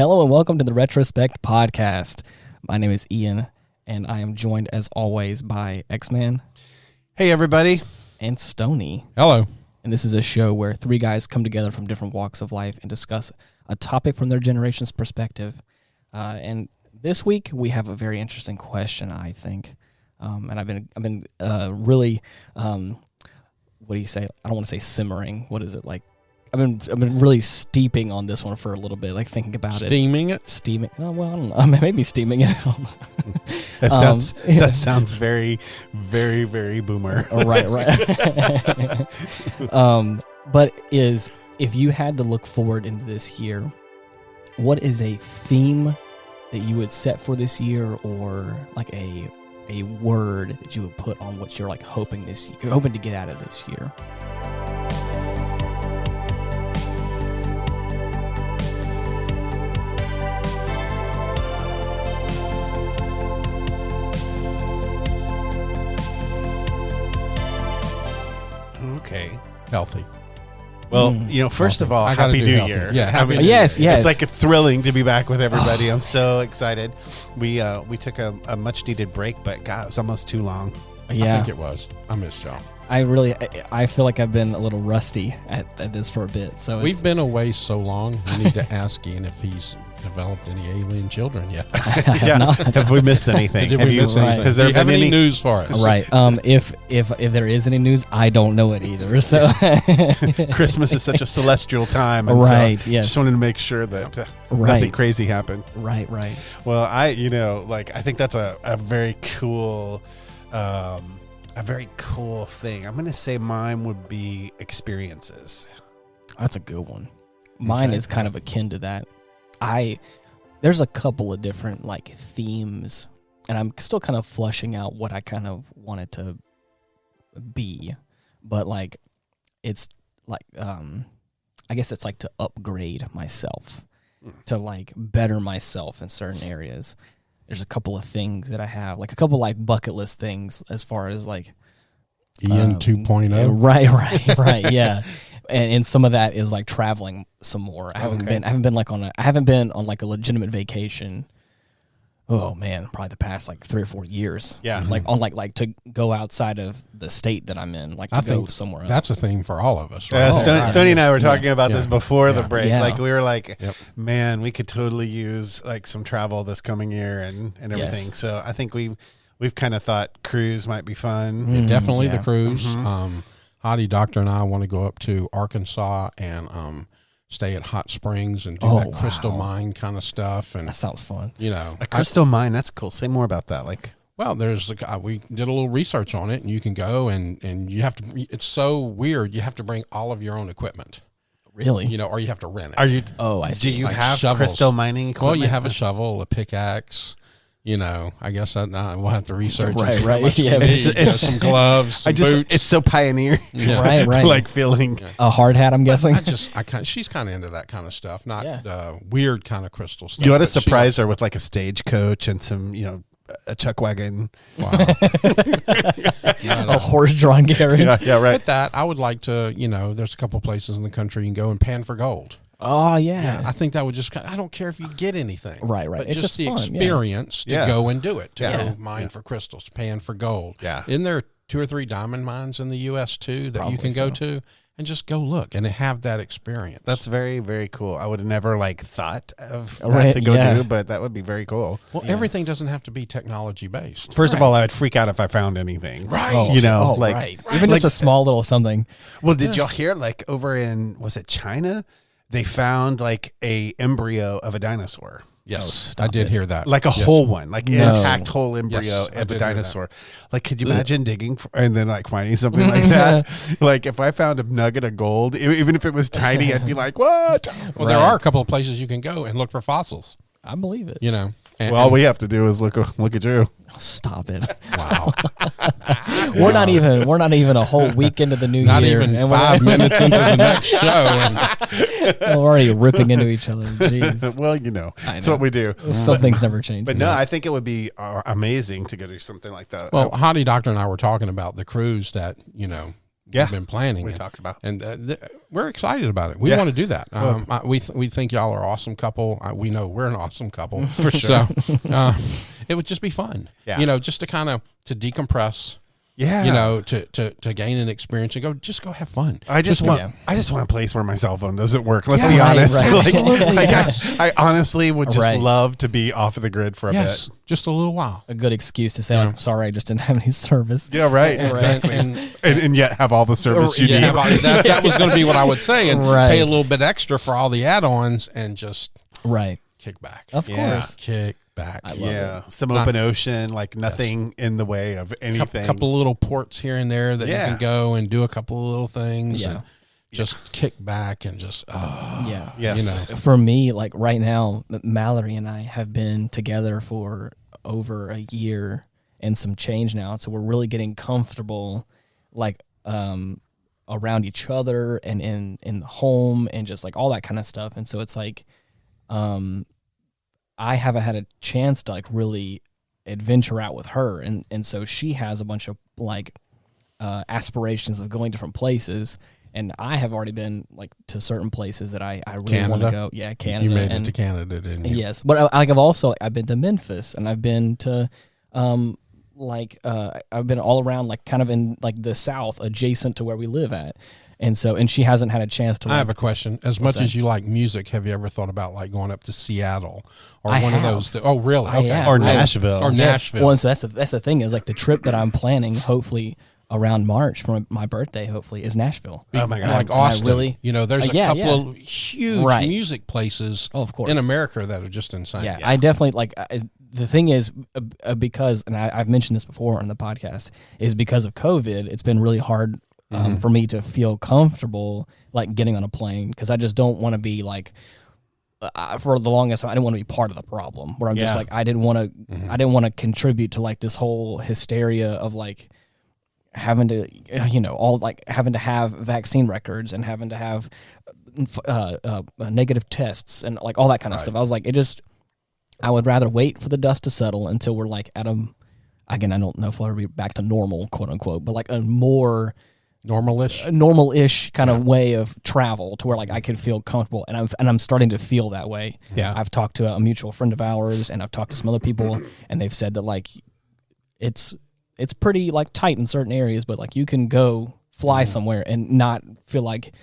Hello and welcome to the Retrospect podcast. My name is Ian, and I am joined as always by X-Man. Hey, everybody. And Stony. Hello. And this is a show where three guys come together from different walks of life and discuss a topic from their generation's perspective. And this week we have a very interesting question, I think. And I've been really, what do you say? I don't want to say simmering. What is it like? I've been really steeping on this one for a little bit, like thinking about Steaming it? Steaming. Oh, well, I don't know. Maybe steaming it. That sounds very, very, very boomer. Right. But if you had to look forward into this year, what is a theme that you would set for this year, or like a word that you would put on what you're like hoping to get out of this year? Okay. Healthy. Well, first of all, Happy New Year. Yeah, Happy New yes, Year. yes. It's like thrilling to be back with everybody. I'm so excited. We took a much needed break, but God, it was almost too long. Yeah, I think it was. I missed y'all. I feel like I've been a little rusty at this for a bit. So We've been away so long, we need to ask Ian if he's developed any alien children yet. Have we missed anything? Did we miss anything? Has Do there you have been any news for us? Right. If there is any news, I don't know it either. So Christmas is such a celestial time. And right. So Yes. Just wanted to make sure that Right. nothing crazy happened. Right. Well, I think that's a very cool, thing. I'm going to say mine would be experiences. That's a good one. Mine is kind of akin to that. There's a couple of different like themes, and I'm still kind of flushing out what I kind of want it to be, but like it's like I guess it's like to upgrade myself, to like better myself in certain areas. There's a couple of things that I have, like a couple like bucket list things as far as like Ian 2.0. Yeah, right, yeah. And some of that is like traveling some more. I haven't been on like a legitimate vacation. Oh man, probably the past like 3 or 4 years. Yeah. Like on like to go outside of the state that I'm in, like to go somewhere else. That's a theme for all of us, right? Stoney and I were talking about this before the break. Yeah. Like we were like, man, we could totally use like some travel this coming year and everything. Yes. So I think we've kind of thought cruise might be fun. Definitely the cruise. Hottie Doctor and I want to go up to Arkansas and stay at hot springs and do that crystal mine kind of stuff. And that sounds fun. A crystal mine, that's cool. Say more about that. Well, there's we did a little research on it, and you can go and you have to. It's so weird. You have to bring all of your own equipment. Really? Or you have to rent it. Are you? Oh, I see. Do you Like have shovels. crystal mining equipment? Well, you have a shovel, a pickaxe. I guess we'll have to research. Right. Yeah, It's some gloves, some boots. It's so pioneer. Right. Like feeling. A hard hat, I'm guessing. She's kind of into that kind of stuff, not weird kind of crystal stuff. You ought to surprise her with like a stagecoach and some, a chuck wagon. Wow. A horse-drawn carriage. Yeah, right. With that, I would like to, there's a couple places in the country you can go and pan for gold. Oh, yeah. I think that would I don't care if you get anything. Right. But It's just the fun, experience to go and do it, to go mine Yeah. for crystals, pan for gold. Yeah. Isn't there 2 or 3 diamond mines in the U.S. too that you can go to and just go look and have that experience? That's very, very cool. I would have never thought of that to go do, but that would be very cool. Well, everything doesn't have to be technology based. First of all, I would freak out if I found anything. Right. Right. Even just a small little something. Well, did y'all hear over in, was it China? They found a embryo of a dinosaur. Yes, I did hear that. Like a whole one, like No. intact whole embryo Yes, I of did a hear that. dinosaur. Like, could you imagine digging and then finding something like that? Like, if I found a nugget of gold, even if it was tiny, I'd be like, what? Well, there are a couple of places you can go and look for fossils. I believe it. And, Well, all we have to do is look at you. Stop it. wow. We're not even a whole week into the new Not year. even and 5 minutes into the next show. And we're already ripping into each other. Jeez. Well, that's what we do. Some things never change. But no, I think it would be amazing to go do something like that. well, Hottie Doctor and I were talking about the cruise that, we've been planning. We talked about. And we're excited about it. We want to do that. We think y'all are an awesome couple. We know we're an awesome couple. For sure. So it would just be fun. Yeah. Just to kind of to decompress. Yeah. To gain an experience and go have fun. I just want a place where my cell phone doesn't work. Let's be right, honest. right. I honestly would just love to be off of the grid for a bit. Just a little while. A good excuse to say, I'm sorry, I just didn't have any service. Yeah, right. Exactly. And yet have all the service you need. That was going to be what I would say. And pay a little bit extra for all the add-ons and just kick back. Of course. Kick back. I love it. Some open ocean, like nothing in the way of anything. A couple of little ports here and there that you can go and do a couple of little things. Yeah. And just kick back and just, Yes. For me, like right now, Mallory and I have been together for over a year and some change now. So we're really getting comfortable, like, around each other and in the home and just like all that kind of stuff. And so it's like, I haven't had a chance to like really adventure out with her. And so she has a bunch of like, aspirations of going different places. And I have already been like to certain places that I really want to go. Yeah, Canada. You made it to Canada, didn't you? Yes, but I've been to Memphis and I've been to I've been all around like kind of in like the South, adjacent to where we live at. And she hasn't had a chance to. I have a question. As much as you like music, have you ever thought about like going up to Seattle or one of those? Oh, really? Okay. Or Nashville. Or Nashville. Well, so that's the thing is like the trip that I'm planning, hopefully around March for my birthday, hopefully, is Nashville. Oh my God! Like Austin, really, there's a couple of huge music places of course. in America that are just insane. Yeah, I definitely like. The thing is, because, and I've mentioned this before on the podcast, is because of COVID, it's been really hard for me to feel comfortable like getting on a plane because I just don't want to be like. For the longest time, I didn't want to be part of the problem. Where I'm just like, I didn't want to contribute to like this whole hysteria of like. Having to, having to have vaccine records and having to have negative tests and like all that kind of stuff. I was like, I would rather wait for the dust to settle until we're like at again, I don't know if we'll ever be back to normal, quote unquote, but like a more normal-ish kind of way of travel to where like I could feel comfortable. And I'm starting to feel that way. Yeah. I've talked to a mutual friend of ours and I've talked to some other people and they've said that like it's pretty like tight in certain areas, but like you can go fly somewhere and not feel like,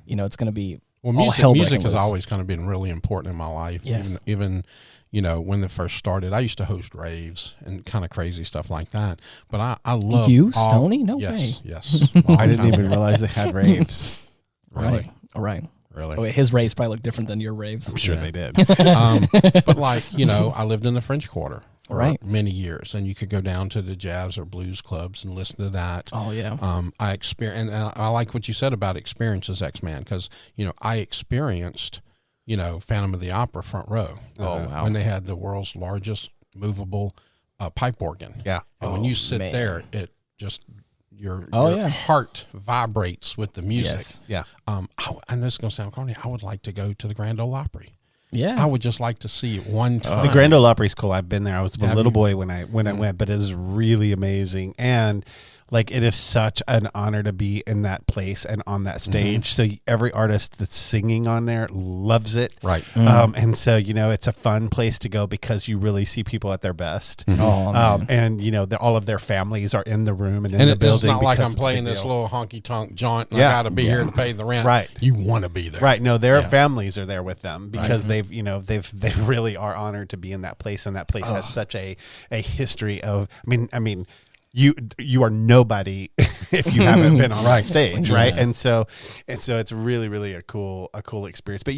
it's going to be music has always kind of been really important in my life. Yes. Even when it first started, I used to host raves and kind of crazy stuff like that. But I love Stoney? No way. Yes. I didn't even realize they had raves. Really? All right. Really? Oh, wait, his raves probably look different than your raves. I'm sure they did. But like, I lived in the French Quarter. Right. Many years, and you could go down to the jazz or blues clubs and listen to that. Oh yeah. I experienced, and I like what you said about experiences, X-Man, because I experienced, Phantom of the Opera front row. Oh wow. When they had the world's largest movable pipe organ. Yeah. And when you sit there, it just your yeah. heart vibrates with the music. Yes. Yeah. And this is gonna sound corny. I would like to go to the Grand Ole Opry. Yeah, I would just like to see it one time. The Grand Ole Opry is cool. I've been there. I was a little boy when I went, but it is really amazing. And like it is such an honor to be in that place and on that stage. So every artist that's singing on there loves it. Right. And so, it's a fun place to go because you really see people at their best. And, all of their families are in the room and in the building. It's not like I'm playing this little honky-tonk joint and I got to be here to pay the rent. Right. You want to be there. Right. No, their families are there with them because they really are honored to be in that place. And that place has such a history of, I mean, you are nobody if you haven't been on that stage, right? And so it's really, really a cool experience. But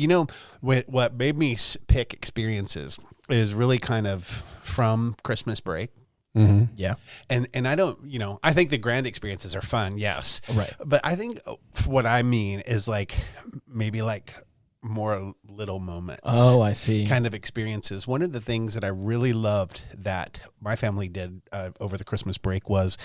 what made me pick experiences is really kind of from Christmas break. Mm-hmm. Yeah. And I don't, I think the grand experiences are fun, yes. Right. But I think what I mean is like maybe like more little moments. Oh, I see. Kind of experiences. One of the things that I really loved that my family did over the Christmas break was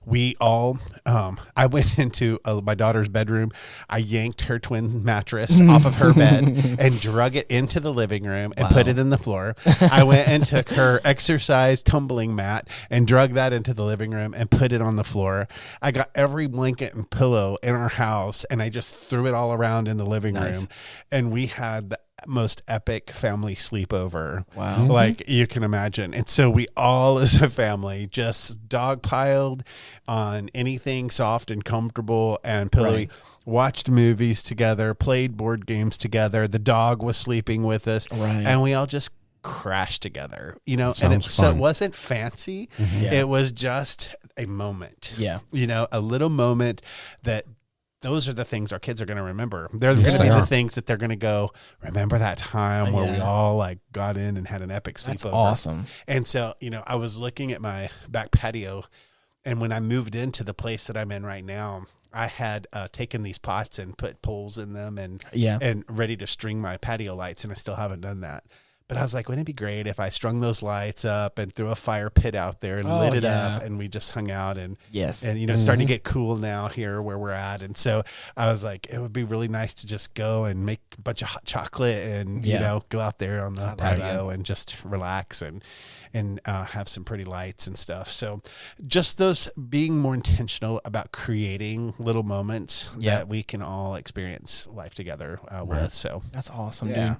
we all, I went into my daughter's bedroom. I yanked her twin mattress off of her bed and drug it into the living room and put it in the floor. I went and took her exercise tumbling mat and drug that into the living room and put it on the floor. I got every blanket and pillow in our house and I just threw it all around in the living room. And we had the most epic family sleepover. Wow. Like you can imagine. And so we all as a family just dogpiled on anything soft and comfortable and pillowy, watched movies together, played board games together. The dog was sleeping with us and we all just crashed together, you know, and so it wasn't fancy. It was just a moment, you know, a little moment that those are the things our kids are going to remember. They're going to be the things that they're going to go, remember that time where we all like got in and had an epic sleepover. That's awesome. And so, you know, I was looking at my back patio, and when I moved into the place that I'm in right now, I had taken these pots and put poles in them and ready to string my patio lights, and I still haven't done that. But I was like, wouldn't it be great if I strung those lights up and threw a fire pit out there and lit it up and we just hung out and you know, it's starting to get cool now here where we're at. And so I was like, it would be really nice to just go and make a bunch of hot chocolate and, you know, go out there on the patio and just relax and have some pretty lights and stuff. So just those being more intentional about creating little moments that we can all experience life together with. So that's awesome, dude.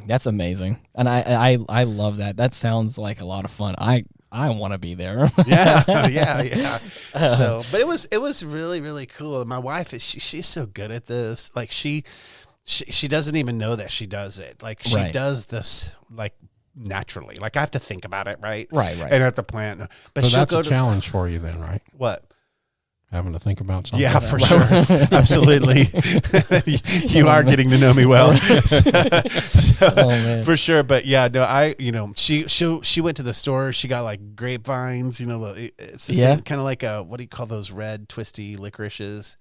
That's amazing. And I love that. That sounds like a lot of fun. I want to be there. yeah. So, but it was really, really cool. My wife she's so good at this. Like she doesn't even know that she does it. Like she does this like naturally. Like I have to think about it, right? Right. And I have to plan. But so she'll that's go a challenge for you then, right? What? Having to think about something. Yeah, for sure. Absolutely. You are getting to know me well. For sure. But yeah, no, she went to the store. She got like grapevines, you know, it's the same, kind of like what do you call those red twisty licorices?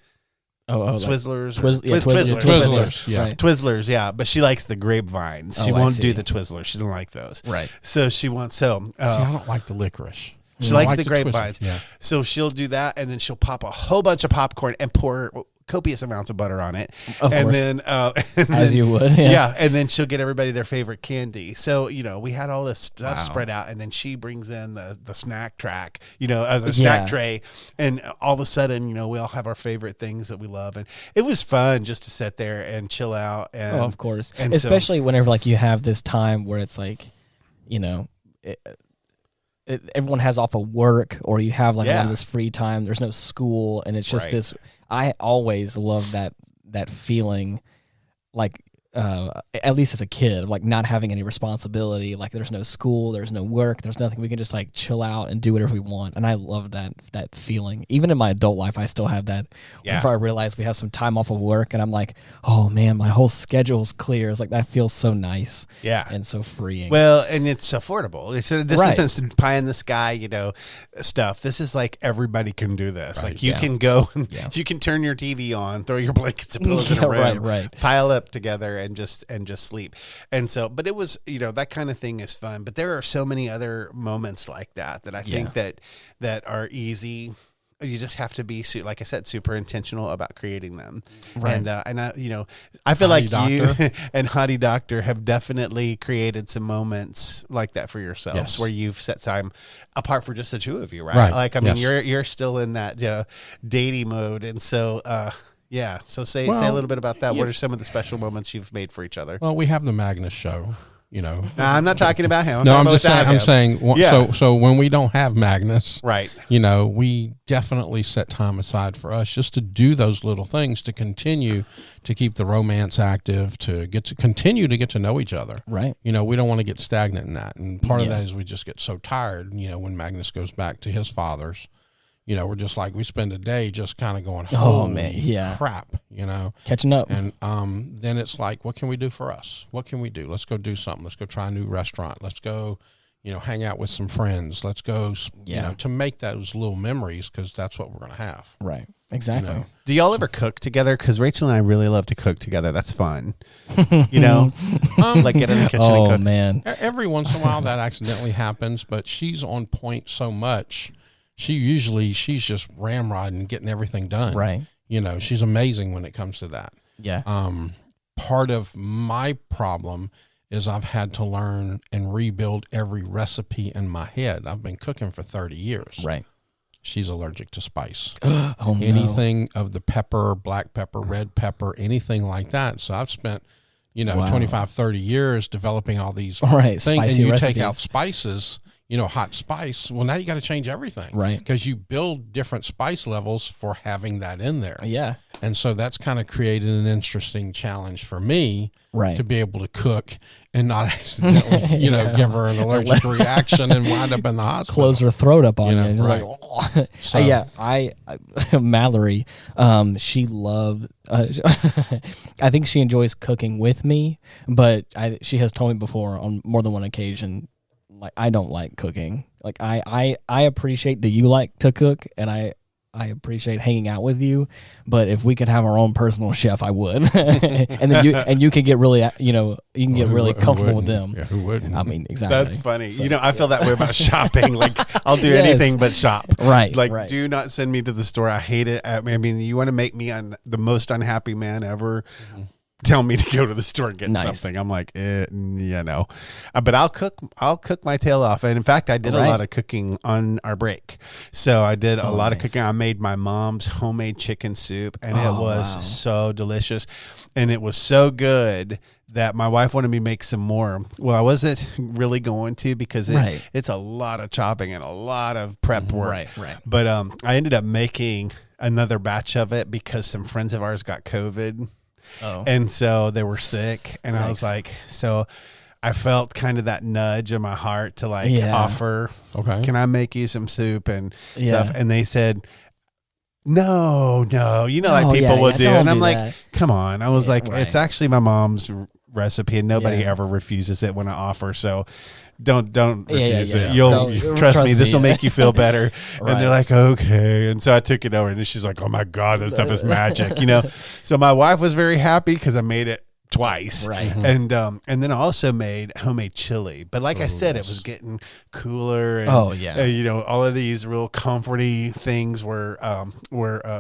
Twizzlers. Twizzlers. Yeah. Twizzlers, yeah. But she likes the grapevines. She won't do the Twizzlers. She doesn't like those. Right. So she wants, see, I don't like the licorice. She likes the grapevines. Yeah. So she'll do that, and then she'll pop a whole bunch of popcorn and pour copious amounts of butter on it. Of course. Then, as you would. Yeah. And then she'll get everybody their favorite candy. So, you know, we had all this stuff spread out, and then she brings in the snack track, you know, the snack tray. And all of a sudden, you know, we all have our favorite things that we love. And it was fun just to sit there and chill out. And, of course. And especially whenever like you have this time where it's like, you know, everyone has off of work, or you have like a lot of this free time. There's no school, and it's just this. I always love that feeling, like at least as a kid, like not having any responsibility. Like there's no school, there's no work, there's nothing. We can just like chill out and do whatever we want. And I love that feeling. Even in my adult life, I still have that. Whenever I realize we have some time off of work, and I'm like, oh man, my whole schedule's clear. It's like that feels so nice. Yeah, and so freeing. Well, and it's affordable. This isn't pie in the sky, you know, stuff. This is like everybody can do this. Like you can go, you can turn your TV on, throw your blankets and pillows in a room, pile up together, and just sleep. And so, but it was, you know, that kind of thing is fun. But there are so many other moments like that I think that are easy. You just have to be, like I said, super intentional about creating them. Right. And I, you know, I feel like you and Hottie Doctor have definitely created some moments like that for yourselves, where you've set time apart for just the two of you, right? Like, I mean, you're still in that dating mode, and so. So say a little bit about that. What are some of the special moments you've made for each other? Well, we have the Magnus show, you know. I'm not talking about him. I'm saying. So when we don't have Magnus, you know, we definitely set time aside for us just to do those little things to continue to keep the romance active, to continue to get to know each other. Right. You know, we don't want to get stagnant in that. And part of that is we just get so tired, you know, when Magnus goes back to his father's. You know, we're just like, we spend a day just kind of going, crap, you know. Catching up. And then it's like, what can we do for us? What can we do? Let's go do something. Let's go try a new restaurant. Let's go, hang out with some friends. Let's go, to make those little memories, because that's what we're going to have. Right. Exactly. Do y'all ever cook together? Because Rachel and I really love to cook together. That's fun. Like get in the kitchen and cook. Oh, man. Every once in a while that accidentally happens, but she's on point so much. She's just ramrodding, getting everything done. Right. She's amazing when it comes to that. Yeah. Part of my problem is I've had to learn and rebuild every recipe in my head. I've been cooking for 30 years. Right. She's allergic to spice. Oh, anything of the pepper, black pepper, red pepper, anything like that. So I've spent, 25, 30 years developing all these things. And you recipes. take out spices, hot spice. Well, now you got to change everything. Right. Because you build different spice levels for having that in there. Yeah. And so that's kind of created an interesting challenge for me to be able to cook and not accidentally, give her an allergic reaction and wind up in the hospital. Close her throat up on you. Right. Like, so, I Mallory, she loved, I think she enjoys cooking with me, but she has told me before on more than one occasion, like, I don't like cooking. Like, I appreciate that you like to cook, and I appreciate hanging out with you, but if we could have our own personal chef, I would. And then you can get really, you can get really comfortable with them. Yeah, who wouldn't? I mean, exactly. That's funny. So, I feel that way about shopping. Like, I'll do anything but shop. Right. Like, do not send me to the store. I hate it. I mean, you want to make me the most unhappy man ever. Mm-hmm. Tell me to go to the store and get something. I'm like, no. But I'll cook my tail off. And in fact, I did a lot of cooking on our break. So I did a lot of cooking. I made my mom's homemade chicken soup, and it was so delicious. And it was so good that my wife wanted me to make some more. Well, I wasn't really going to, because it's a lot of chopping and a lot of prep work. Right. But I ended up making another batch of it because some friends of ours got COVID. Oh. And so they were sick, and I was like, so I felt kind of that nudge in my heart to offer, can I make you some soup and stuff? And they said, no, like people would do. And I'm like, come on. I was like, it's actually my mom's recipe, and nobody ever refuses it when I offer. So don't refuse it. You'll trust me. This will make you feel better. And they're like, okay. And so I took it over, and she's like, oh my God, that stuff is magic, So my wife was very happy because I made it twice. Right. And then I also made homemade chili. But like I said, it was getting cooler. And, all of these real comforty things were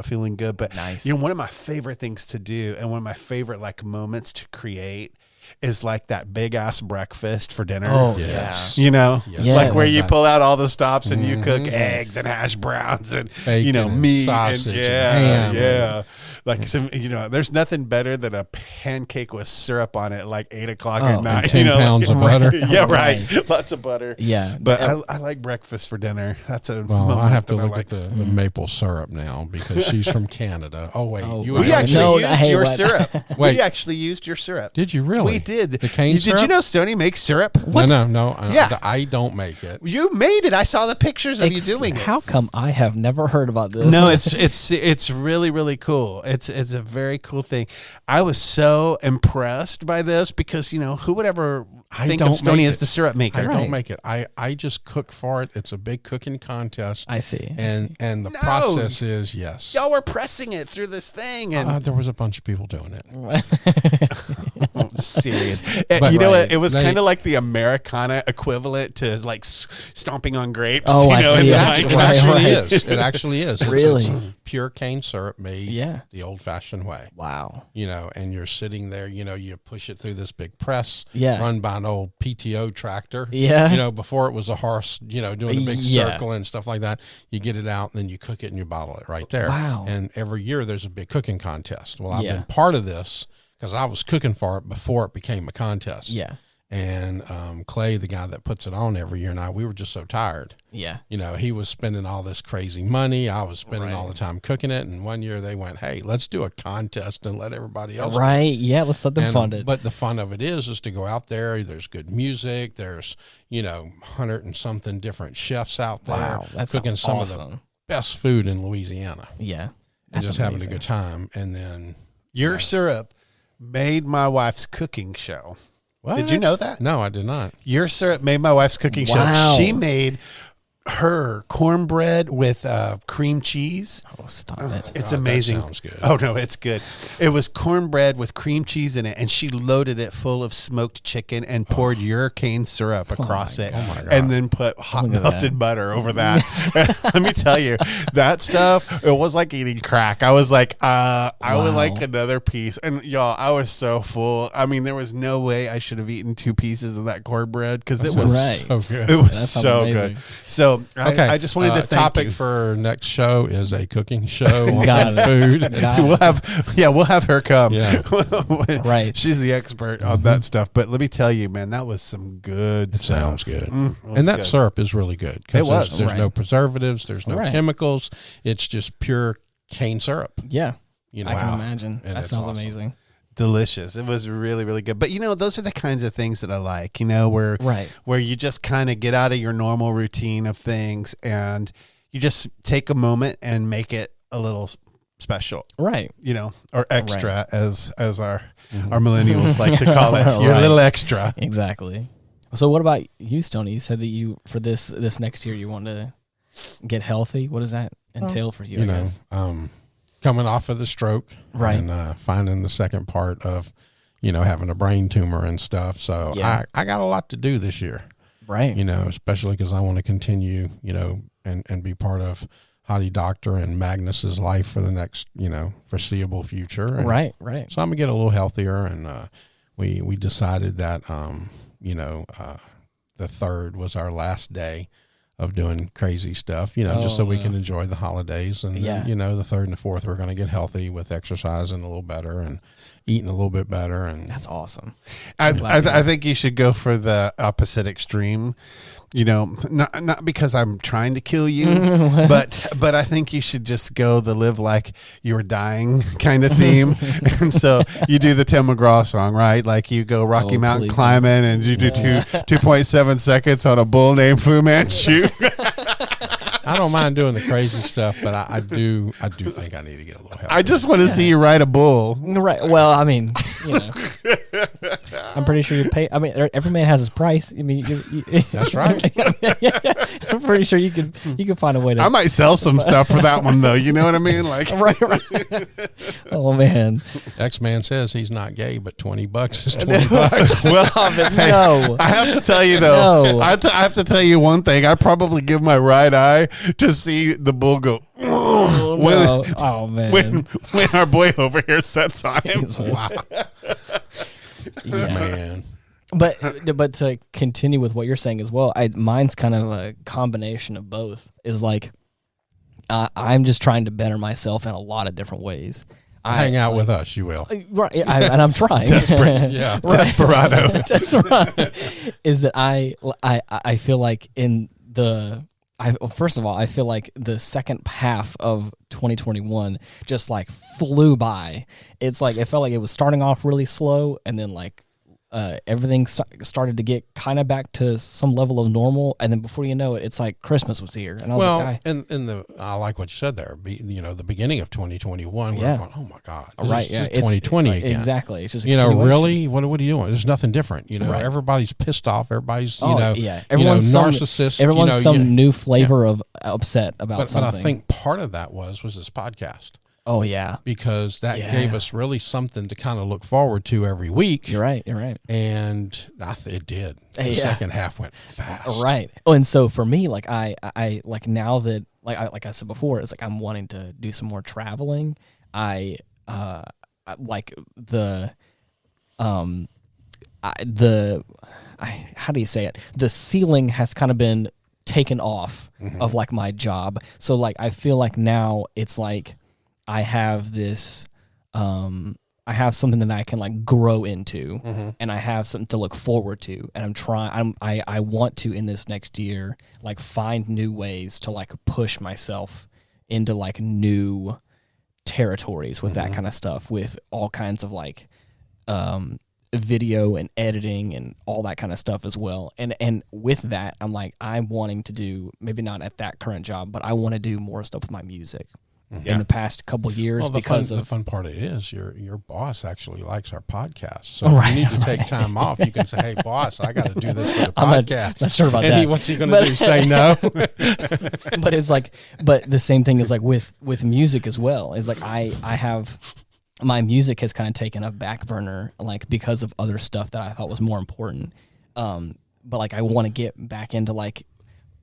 feeling good. But one of my favorite things to do, and one of my favorite moments to create, is like that big ass breakfast for dinner. Oh, yes. Like where you pull out all the stops and you cook eggs and hash browns and bacon meat sausage and ham. Like some, there's nothing better than a pancake with syrup on it, like 8 o'clock at night. 10 pounds of butter. Yeah, right. Lots of butter. Yeah, but I like breakfast for dinner. That's I have to look at the maple syrup now because she's from Canada. Oh wait, we actually used your syrup. Wait, we actually used your syrup. Did you really? We did. The cane syrup? Did you know Stoney makes syrup? What? No. Yeah. I don't make it. You made it. I saw the pictures of you doing it. How come I have never heard about this? No, it's really, really cool. It's a very cool thing. I was so impressed by this because, who would ever think of Stoney as the syrup maker? I don't make it. I just cook for it. It's a big cooking contest. I see. And the process is, yes. Y'all were pressing it through this thing. And there was a bunch of people doing it. I'm serious. But, what? It was kind of like the Americana equivalent to like stomping on grapes. Oh, I see. It actually is. It actually is. Really? It's pure cane syrup made the old-fashioned way. Wow. And you're sitting there, you push it through this big press run by an old PTO tractor. Yeah. Before it was a horse, doing a big circle and stuff like that. You get it out, and then you cook it and you bottle it right there. Wow. And every year there's a big cooking contest. Well, I've been part of this because I was cooking for it before it became a contest. Yeah. And Clay, the guy that puts it on every year, and we were just so tired. Yeah. He was spending all this crazy money. I was spending all the time cooking it. And one year they went, hey, let's do a contest and let everybody else. Right. Yeah. Let's let them fund it. But the fun of it is to go out there. There's good music. There's, 100 and something different chefs out there. Wow. That's cooking some of the best food in Louisiana. Yeah. And just having a good time. And then your syrup made my wife's cooking show. What? Did you know that? No, I did not. Your syrup made my wife's cooking show. She made her cornbread with cream cheese. Oh, stop it. It's amazing. That sounds good. Oh, no, it's good. It was cornbread with cream cheese in it, and she loaded it full of smoked chicken and poured your cane syrup across it, and then put hot melted butter over that. Let me tell you, that stuff, it was like eating crack. I was like, I would like another piece. And y'all, I was so full. I mean, there was no way I should have eaten 2 pieces of that cornbread because it was so good. It was so good. So I just wanted to thank topic you. for next show is a cooking show on food. We'll have her come. Yeah. Right. She's the expert on that stuff. But let me tell you, man, that was some good stuff. Sounds good. And that syrup is really good. It was. There's no preservatives. There's no chemicals. It's just pure cane syrup. Yeah. You know, I can imagine. And that sounds amazing. Delicious. It was really, really good. But those are the kinds of things that I like, where you just kind of get out of your normal routine of things and you just take a moment and make it a little special. Right. Or extra as our millennials like to call it. You're a little extra. Exactly. So what about you, Stoney? You said that for this next year you want to get healthy. What does that entail for you? I guess? Coming off of the stroke, right, and finding the second part of, having a brain tumor and stuff. So I got a lot to do this year, right? Especially because I want to continue, and be part of Hottie Doctor and Magnus's life for the next, foreseeable future. And right. So I'm gonna get a little healthier, and we decided that, the 3rd was our last day of doing crazy stuff, just so we can enjoy the holidays. And then, the 3rd and the 4th, we're going to get healthy with exercising a little better and eating a little bit better. And that's awesome. I think you should go for the opposite extreme. Not because I'm trying to kill you, but I think you should just go the live like you were dying kind of theme. And so you do the Tim McGraw song, right? Like you go Rocky Mountain climbing and you do 2.7 seconds on a bull named Fu Manchu. I don't mind doing the crazy stuff, but I do think I need to get a little help. I just want to see you ride a bull. Right. Well, I mean, I'm pretty sure you pay. I mean, every man has his price. I mean, that's right. I'm pretty sure you can find a way to. I might sell some stuff for that one though. You know what I mean? Like, right. Oh man. X-Man says he's not gay, but $20 is $20. Well, no. I have to tell you though. No. I have to tell you one thing. I probably give my right eye to see the bull go. Oh man! When our boy over here sets on him. Wow. Yeah, man. But to continue with what you're saying as well, mine's kind of a combination of both. Is like I'm just trying to better myself in a lot of different ways. Hang out with us, you will. Right, and I'm trying. Desperate, yeah, desperado. That's right. Is that I feel like first of all, I feel like the second half of 2021 just like flew by. It's like it felt like it was starting off really slow, and then like everything started to get kind of back to some level of normal, and then before you know it, it's like Christmas was here, and I was I like what you said there. The beginning of 2021, we're going, oh my God, it's 2020 again. Exactly. It's just really, what are you doing? There's nothing different. Right. Everybody's pissed off. Everybody's everyone's narcissist. Everyone's new flavor of upset about something. But I think part of that was this podcast. Oh yeah, because that gave us really something to kind of look forward to every week. You're right. And it did. The second half went fast. Right. Oh, and so for me, like I like now that like I said before, it's like I'm wanting to do some more traveling. How do you say it? The ceiling has kind of been taken off of like my job. So like I feel like now it's like I have this I have something that I can like grow into, and I have something to look forward to, and I want to in this next year like find new ways to like push myself into like new territories with that kind of stuff, with all kinds of like video and editing and all that kind of stuff as well. And with that, I'm wanting to do, maybe not at that current job, but I want to do more stuff with my music. in the past couple years the fun part is your boss actually likes our podcast. So if you need to take time off, you can say, "Hey, boss, I got to do this for the podcast." I'm not sure about that. What's he going to do? Say no? But it's like, but the same thing is like with music as well. Is like I have my music has kind of taken a back burner, like because of other stuff that I thought was more important. But like I want to get back into like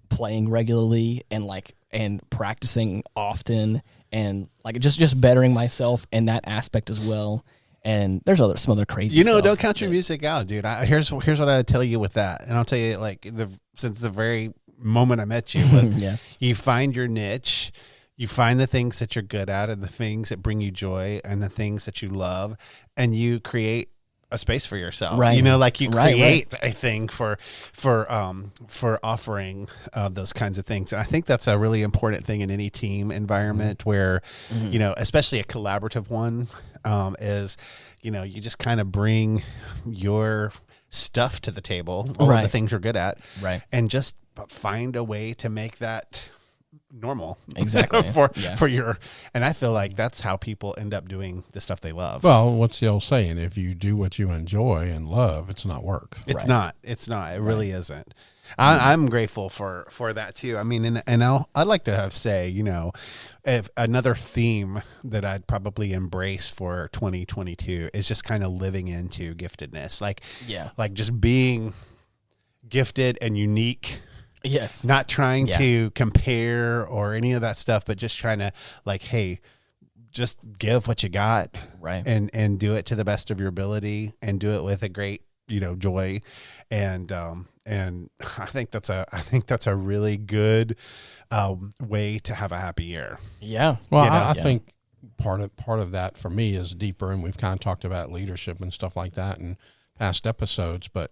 playing regularly and practicing often. And like just bettering myself in that aspect as well. And there's some other crazy stuff. Don't count your music out, dude. Here's what I tell you with that. And I'll tell you, like, since the very moment I met you was you find your niche, you find the things that you're good at and the things that bring you joy and the things that you love, and you create a space for yourself, right? Like you create a thing for offering those kinds of things, and I think that's a really important thing in any team environment where, especially a collaborative one, is, you just kind of bring your stuff to the table, all of the things you're good at, and just find a way to make that normal exactly for your, and I feel like that's how people end up doing the stuff they love. Well, what's the old saying? If you do what you enjoy and love, it's not work. It's not it really isn't. I'm grateful for that too. I mean, and I'd like to say, if another theme that I'd probably embrace for 2022 is just kind of living into giftedness, like just being gifted and unique. Yes. Not trying to compare or any of that stuff, but just trying to like, hey, just give what you got, and do it to the best of your ability, and do it with a great, joy, and I think that's a really good way to have a happy year. Yeah. Well, I think part of that for me is deeper, and we've kind of talked about leadership and stuff like that in past episodes, but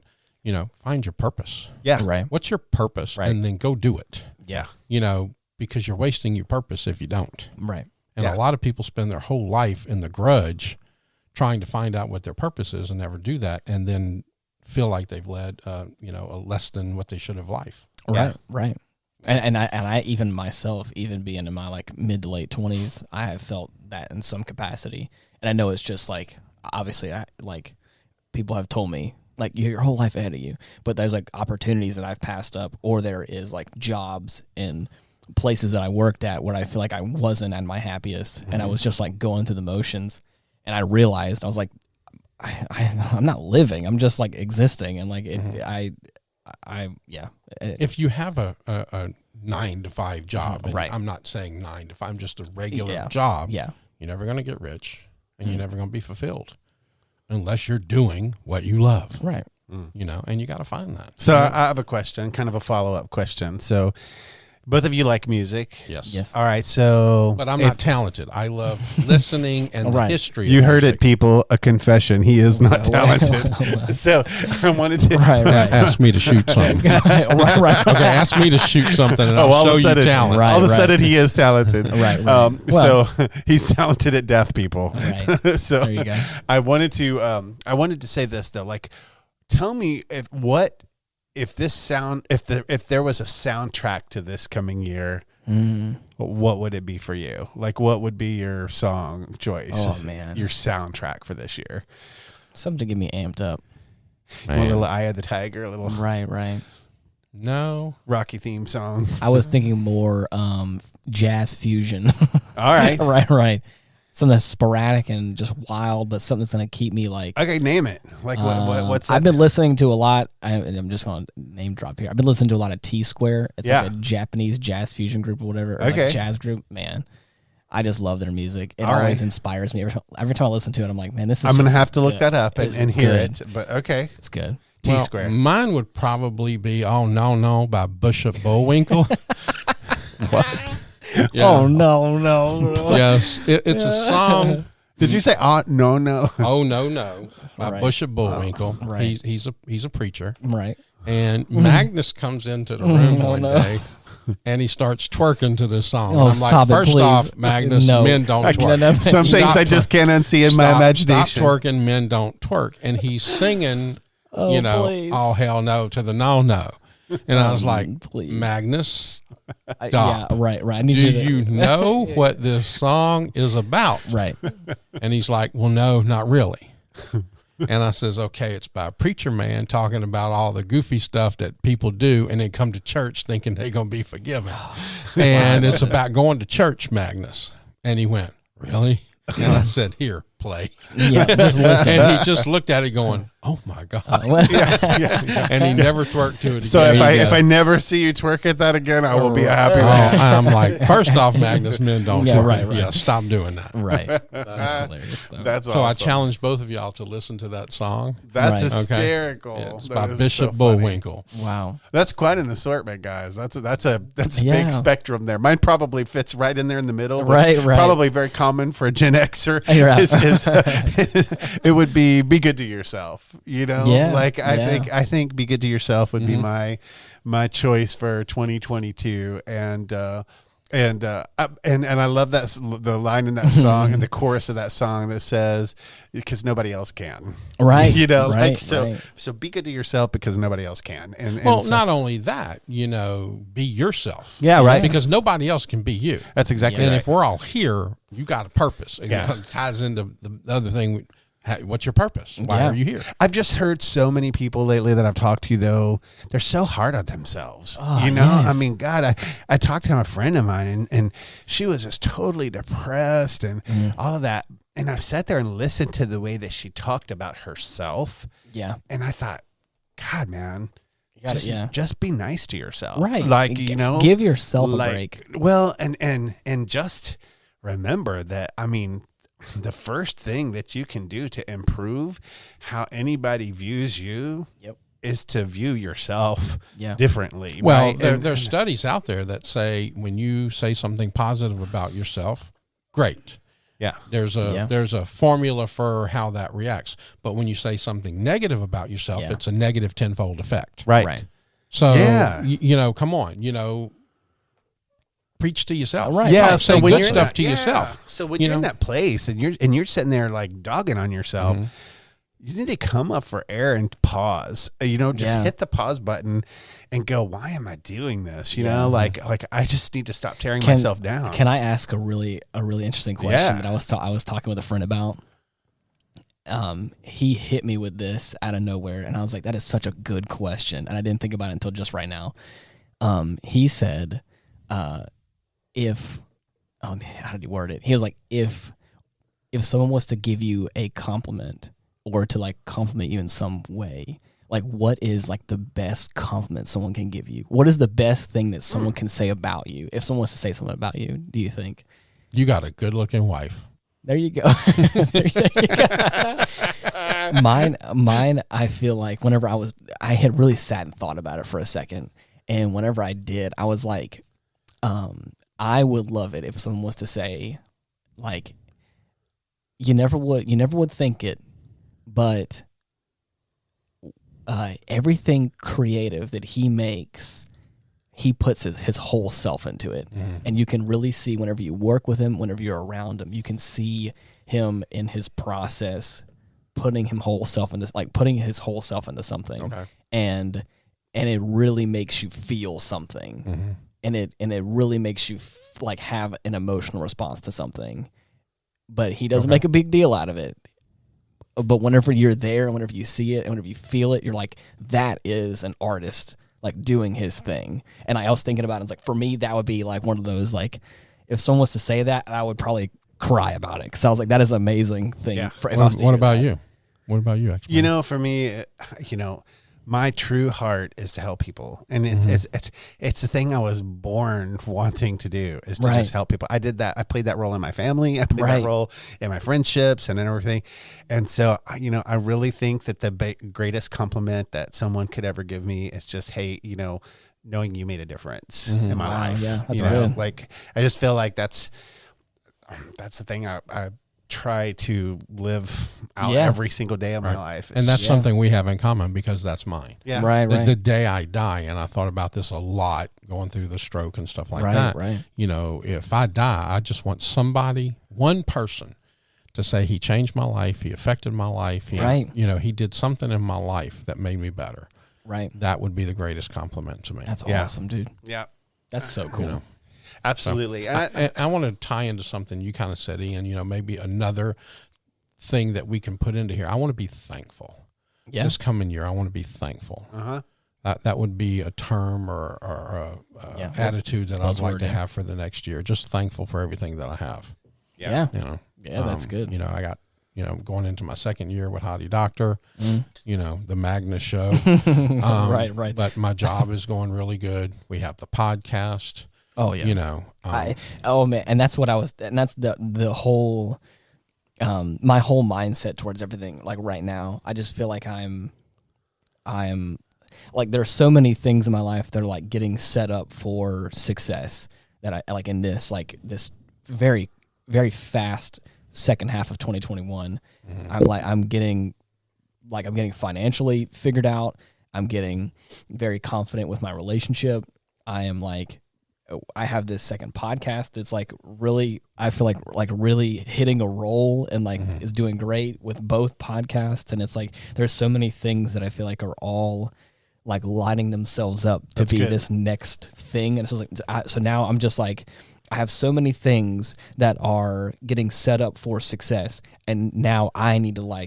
find your purpose. Yeah. Right. What's your purpose? Right. And then go do it. Yeah. Because you're wasting your purpose if you don't. Right. And a lot of people spend their whole life in the grudge trying to find out what their purpose is and never do that. And then feel like they've led, a less than what they should have life. Right. Yeah. Right. And I even myself, even being in my like mid to late 20s, I have felt that in some capacity. And I know it's just like, obviously people have told me, like your whole life ahead of you, but there's like opportunities that I've passed up, or there is like jobs in places that I worked at where I feel like I wasn't at my happiest, and I was just like going through the motions, and I realized I was like, I'm not living, I'm just like existing, and like If you have a 9-to-5 job, and I'm not saying 9 to 5, I'm just a regular job. Yeah, you're never going to get rich, and you're never going to be fulfilled. Unless you're doing what you love. Right. And you got to find that. So I have a question, kind of a follow-up question. So both of you like music? Yes. All right, so... But I'm not talented. I love listening and the history You of heard music. it, people. A confession. He is not talented. So I wanted to... Right. Ask me to shoot something. right. Okay, ask me to shoot something and I'll show you talent. All of a sudden, he is talented. Right. So he's talented at death, people. Right. So there you go. I wanted to say this, though. Like, tell me if there was a soundtrack to this coming year, what would it be for you? Like, what would be your song choice? Oh man, your soundtrack for this year. Something to get me amped up. A little Eye of the Tiger, a little right. No Rocky theme song. I was thinking more jazz fusion. All right, right. Something that's sporadic and just wild, but something that's going to keep me like... Okay, name it. Like, what's that? I've been listening to a lot... I'm just going to name drop here. I've been listening to a lot of T-Square. It's like a Japanese jazz fusion group or whatever. Or like jazz group. Man, I just love their music. It always inspires me. Every time I listen to it, I'm like, man, this is... I'm going to have to look that up and hear it. But okay. It's good. T-Square. Well, mine would probably be Oh No by Bishop Bullwinkle. What? Yeah. Oh no! Yes, it's a song. Did you say no? Oh no by Bishop Bullwinkle. Right. He's a preacher. Right. And Magnus comes into the room one day, and he starts twerking to this song. Oh, and I'm stop like, it, first off, please. Magnus, No. men don't twerk. Some things I just can't unsee in my imagination. Stop twerking, men don't twerk. And he's singing, please. all hell no to the no. And I was like, please. Magnus, stop. Yeah, right. I need Do you to, you know what this song is about? Right. And he's like, well, no, not really. And I says, okay, it's by a preacher man talking about all the goofy stuff that people do and then come to church thinking they're going to be forgiven. And it's about going to church, Magnus. And he went, really? And I said, here, play. Yeah, just listen. And he just looked at it going, oh my God. And he never twerked to it again. So if I never see you twerk at that again, I will be a happy man. I'm like, first off, Magnus, men don't twerk. Right. Yeah, stop doing that. Right. That's hilarious, though. That's So awesome. I challenge both of y'all to listen to that song. That's Right. hysterical. Yeah, it's That by is Bishop so funny. Bullwinkle. Wow. That's quite an assortment, guys. That's a Yeah. big spectrum there. Mine probably fits right in there in the middle. Right. Probably very common for a Gen Xer. Right. It would be good to yourself. You know, Yeah, like yeah. I think be good to yourself would be my choice for 2022. And I love the line in that song and the chorus of that song that says, because nobody else can. Right. You know, right, like so right. so be good to yourself because nobody else can. And Well, so, not only that, be yourself. Yeah, right. Because nobody else can be you. That's exactly And right. if we're all here, you got a purpose. It ties into the other thing. What's your purpose? Why Yeah. are you here? I've just heard so many people lately that I've talked to, though, they're so hard on themselves. Oh, you know, yes. I mean, God, I talked to a friend of mine and she was just totally depressed and all of that. And I sat there and listened to the way that she talked about herself. Yeah. And I thought, God, man, You got it. Yeah. just be nice to yourself. Right. Like, give yourself a break. Well, and just remember that, I mean, the first thing that you can do to improve how anybody views you is to view yourself differently. Well, right? there's studies out there that say when you say something positive about yourself, great. Yeah. There's a formula for how that reacts. But when you say something negative about yourself, it's a negative tenfold effect. Right. So, Yeah. Come on, preach to yourself. Right. Yeah. Right. So Say when good you're stuff in to that, yourself. So when you're in that place and you're sitting there like dogging on yourself, you need to come up for air and pause. Just hit the pause button and go, why am I doing this? You know, like I just need to stop tearing myself down. Can I ask a really interesting question that I was talking with a friend about? He hit me with this out of nowhere, and I was like, that is such a good question, and I didn't think about it until just right now. He said, how did he word it? He was like, if someone was to give you a compliment or to like compliment you in some way, like what is like the best compliment someone can give you? What is the best thing that someone can say about you? If someone wants to say something about you, do you think? You got a good looking wife. There you go. There you go. Mine, I feel like whenever I had really sat and thought about it for a second. And whenever I did, I was like, I would love it if someone was to say, like, you never would think it, but everything creative that he makes, he puts his whole self into it. And you can really see whenever you work with him, whenever you're around him, you can see him in his process, putting his whole self into something. Okay. And it really makes you feel something. And it really makes you like have an emotional response to something. But he doesn't make a big deal out of it. But whenever you're there and whenever you see it and whenever you feel it, you're like, that is an artist like doing his thing. And I was thinking about it, it's like, for me, that would be like one of those, like, if someone was to say that, I would probably cry about it. Because I was like, that is an amazing thing. Yeah. What about you? What about you, actually? For me, my true heart is to help people, and it's the thing I was born wanting to do, is to just help people. I did that. I played that role in my family. I played that role in my friendships and in everything. And so, I really think that the greatest compliment that someone could ever give me is just, hey, knowing you made a difference in my life. Yeah, that's good. Like, I just feel like that's the thing I try to live out every single day of my life. And that's something we have in common, because that's mine. Yeah. Right. The day I die, and I thought about this a lot going through the stroke and stuff like that. Right. If I die, I just want one person to say he changed my life, he affected my life, he did something in my life that made me better. Right. that would be the greatest compliment to me. That's awesome, dude. Yeah. That's so cool. You know? Absolutely. So, I want to tie into something you kind of said, Ian, maybe another thing that we can put into here. I want to be thankful. Yeah. This coming year, I want to be thankful. That would be a term or a attitude that I'd like to have for the next year. Just thankful for everything that I have. Yeah. Yeah, that's good. I got, going into my second year with Hottie Doctor, the Magnus show. Right. But my job is going really good. We have the podcast. Oh yeah. Man, and that's what and that's the whole, my whole mindset towards everything. Like right now, I just feel like I'm like, there's so many things in my life that are like getting set up for success that I like in this very, very fast second half of 2021. I'm getting financially figured out. I'm getting very confident with my relationship. I have this second podcast that's like really, I feel like really hitting a roll and like is doing great with both podcasts. And it's like, there's so many things that I feel like are all like lining themselves up to be this next thing. And it's just like, so now I'm just like, I have so many things that are getting set up for success. And now I need to now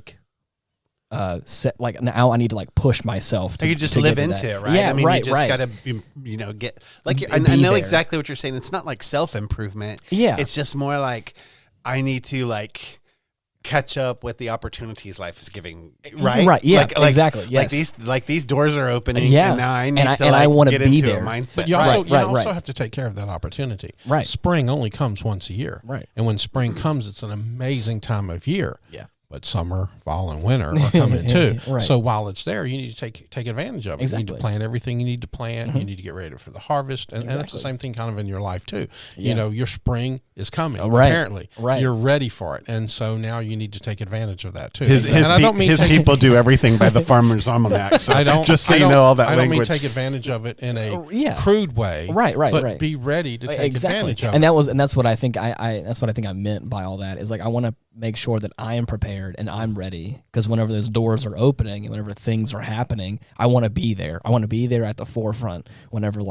I need to push myself to, you just live into it, right? Yeah, you just gotta get I know exactly what you're saying. It's not like self-improvement. Yeah. It's just more like I need to catch up with the opportunities life is giving, right? Right. Yeah. Exactly. Yes. These doors are opening, yeah. and now I need to I want to get be into there. a mindset. But you also have to take care of that opportunity. Right. Spring only comes once a year. Right. And when spring comes, it's an amazing time of year. Yeah. But summer, fall, and winter are coming too. Right. So while it's there, you need to take advantage of it. Exactly. You need to plant everything you need to plant. You need to get ready for the harvest. And it's the same thing kind of in your life too. Yeah. Your spring is coming, apparently. Right. You're ready for it. And so now you need to take advantage of that too. His people do everything by the Farmer's Almanac. So just so you know all that language. I don't mean take advantage of it in a crude way. Right. But be ready to take advantage of it. And that's what I think I meant by all that is like, I want to make sure that I am prepared and I'm ready, because whenever those doors are opening and whenever things are happening, I want to be there. I want to be there at the forefront whenever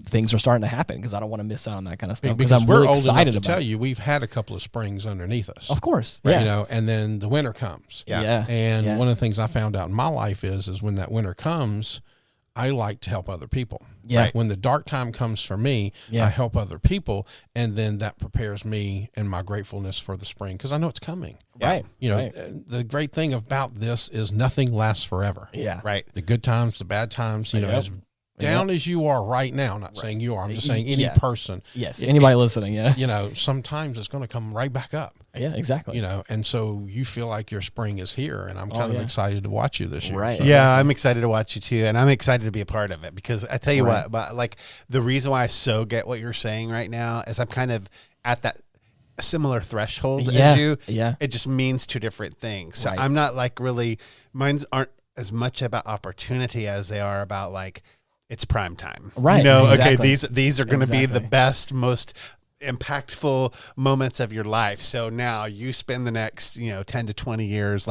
things are starting to happen, because I don't want to miss out on that kind of stuff. Because I'm we're really old excited enough to about tell you we've had a couple of springs underneath us. Of course, right? Yeah. And then the winter comes. Yeah. And one of the things I found out in my life is when that winter comes, I like to help other people. Yeah. Right? When the dark time comes for me, I help other people, and then that prepares me and my gratefulness for the spring, because I know it's coming. Right. The great thing about this is nothing lasts forever. Yeah. Right. The good times, the bad times, as down as you are right now, I'm not saying you are, I'm just saying any person. Yes, anybody listening, sometimes it's going to come right back up. Yeah, exactly. And so you feel like your spring is here, and I'm kind of excited to watch you this year. Right. So. Yeah, I'm excited to watch you too, and I'm excited to be a part of it, because I tell you what, but the reason why I so get what you're saying right now is I'm kind of at that similar threshold as you. Yeah. It just means two different things. So Right. I'm not mine's aren't as much about opportunity as they are about it's prime time. Right. Okay, Exactly. these are going to be the best, most impactful moments of your life. So now you spend the next 10 to 20 years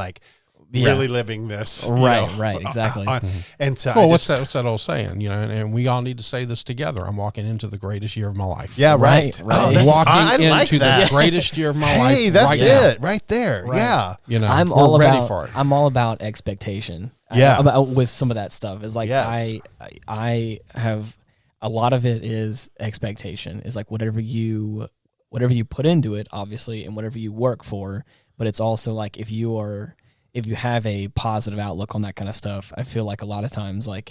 really living this. Right, exactly. And so what's that old saying? And we all need to say this together. I'm walking into the greatest year of my life. Yeah, right. Oh, walking into the greatest year of my life. Hey, that's it right there. Right. Yeah. I'm all ready for it. I'm all about expectation. Yeah. With some of that stuff. It's like I have a lot of it is expectation. It's like whatever you put into it, obviously, and whatever you work for, but it's also like if you have a positive outlook on that kind of stuff, I feel like a lot of times, I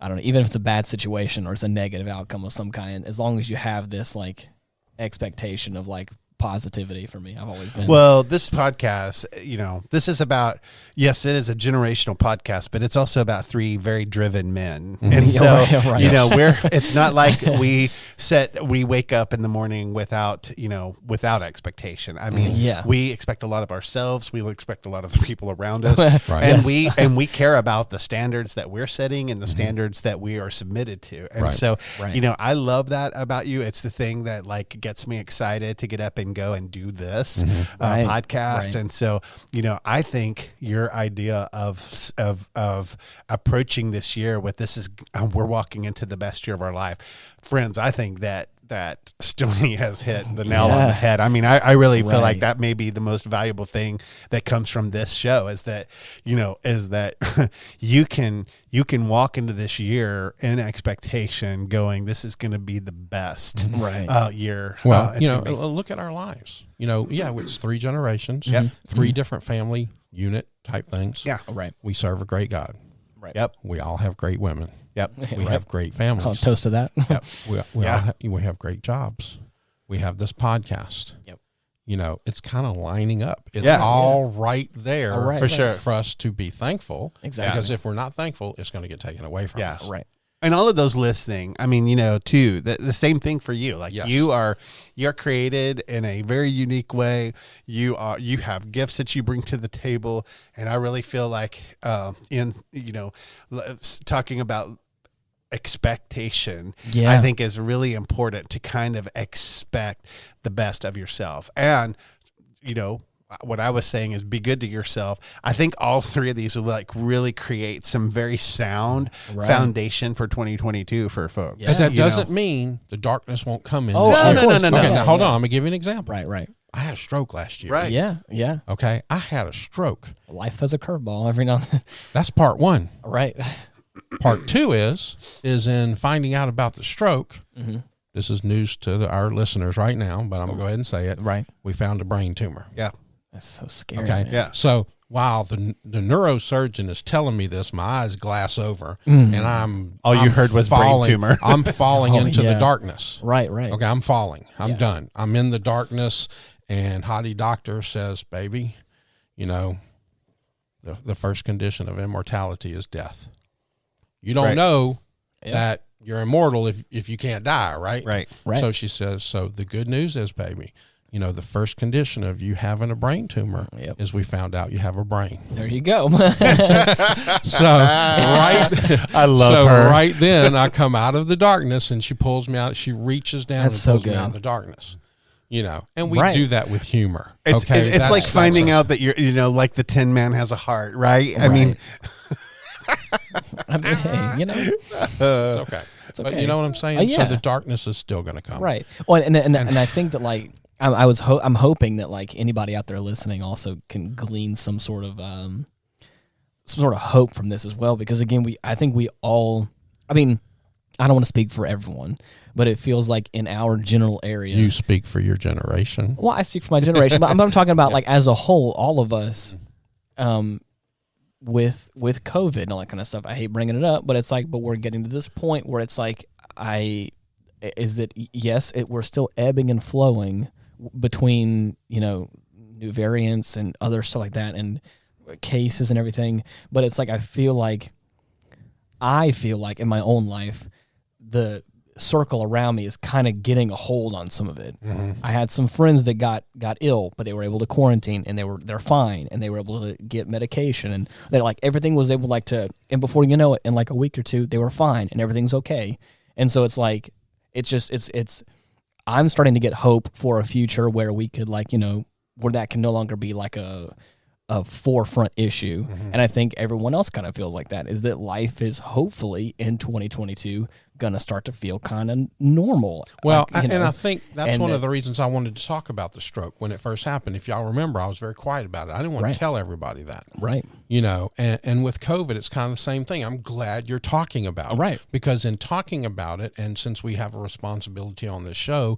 don't know, even if it's a bad situation or it's a negative outcome of some kind, as long as you have this expectation of positivity, for me, I've always been. Well, this podcast, this is about, yes, it is a generational podcast, but it's also about three very driven men. And so, it's not like we wake up in the morning without expectation. I mean, we expect a lot of ourselves. We expect a lot of the people around us. Right. And we care about the standards that we're setting and the standards that we are submitted to. And so, I love that about you. It's the thing that gets me excited to get up and and go and do this podcast. And so, I think your idea of approaching this year with we're walking into the best year of our life, friends. I think that Stoney has hit the nail on the head. I mean, I really feel like that may be the most valuable thing that comes from this show is that you can walk into this year in expectation going, this is going to be the best year. Well, look at our lives. It's 3 generations, 3 different family unit type things. Yeah. Right. We serve a great God. Right. Yep. We all have great women. Yep. We have great families. I'll toast to that. Yep. We have great jobs. We have this podcast. Yep. It's kind of lining up. It's all right there for sure for us to be thankful. Exactly. Because if we're not thankful, it's going to get taken away from us. Right. And all of those listening, I mean, too, the same thing for you. Like you're created in a very unique way. You have gifts that you bring to the table, and I really feel like talking about expectation, I think is really important to kind of expect the best of yourself. And what I was saying is be good to yourself. I think all 3 of these will really create some very sound foundation for 2022 for folks. But that doesn't mean the darkness won't come in. No. Okay, now hold on. I'm gonna give you an example. Right. I had a stroke last year. Right. Yeah. Okay. I had a stroke. Life has a curveball every now and then. That's part 1. Right. Part 2 is in finding out about the stroke. Mm-hmm. This is news to our listeners right now, but I'm going to go ahead and say it. Right. We found a brain tumor. Yeah. That's so scary. Okay. Man. Yeah. So while the neurosurgeon is telling me this, my eyes glass over, and I'm you heard was brain tumor. I'm falling into the darkness. Right. Okay. I'm falling. I'm done. I'm in the darkness, and Hottie Doctor says, baby, the first condition of immortality is death. You don't know that you're immortal if you can't die, right? Right. So she says, so the good news is, baby, the first condition of you having a brain tumor is we found out you have a brain. There you go. I love her. Right then I come out of the darkness and she pulls me out. She reaches down and pulls me out of the darkness. And we do that with humor. It's like finding out that you're, like the Tin Man has a heart, right? I mean, hey, it's okay. It's okay. But you know what I'm saying? So the darkness is still going to come. Right. Well, and I think that I'm hoping that anybody out there listening also can glean some sort of hope from this as well, because again, I think we all, I mean, I don't want to speak for everyone, but it feels like in our general area. You speak for your generation. Well, I speak for my generation, but I'm talking about as a whole, all of us, with COVID and all that kind of stuff. I hate bringing it up, but it's but we're getting to this point where it's we're still ebbing and flowing between, new variants and other stuff like that and cases and everything. But it's I feel like in my own life, the circle around me is kind of getting a hold on some of it. Mm-hmm. I had some friends that got ill, but they were able to quarantine and they're fine and they were able to get medication and they're everything was able to, and before you know it, in a week or 2, they were fine and everything's okay. And so it's I'm starting to get hope for a future where we could where that can no longer be a forefront issue. Mm-hmm. And I think everyone else kind of feels like that, is that life is hopefully in 2022 going to start to feel kind of normal. Well, I think that's one of the reasons I wanted to talk about the stroke when it first happened. If y'all remember, I was very quiet about it. I didn't want to tell everybody that. Right. And with COVID, it's kind of the same thing. I'm glad you're talking about it. Right. Because in talking about it, and since we have a responsibility on this show,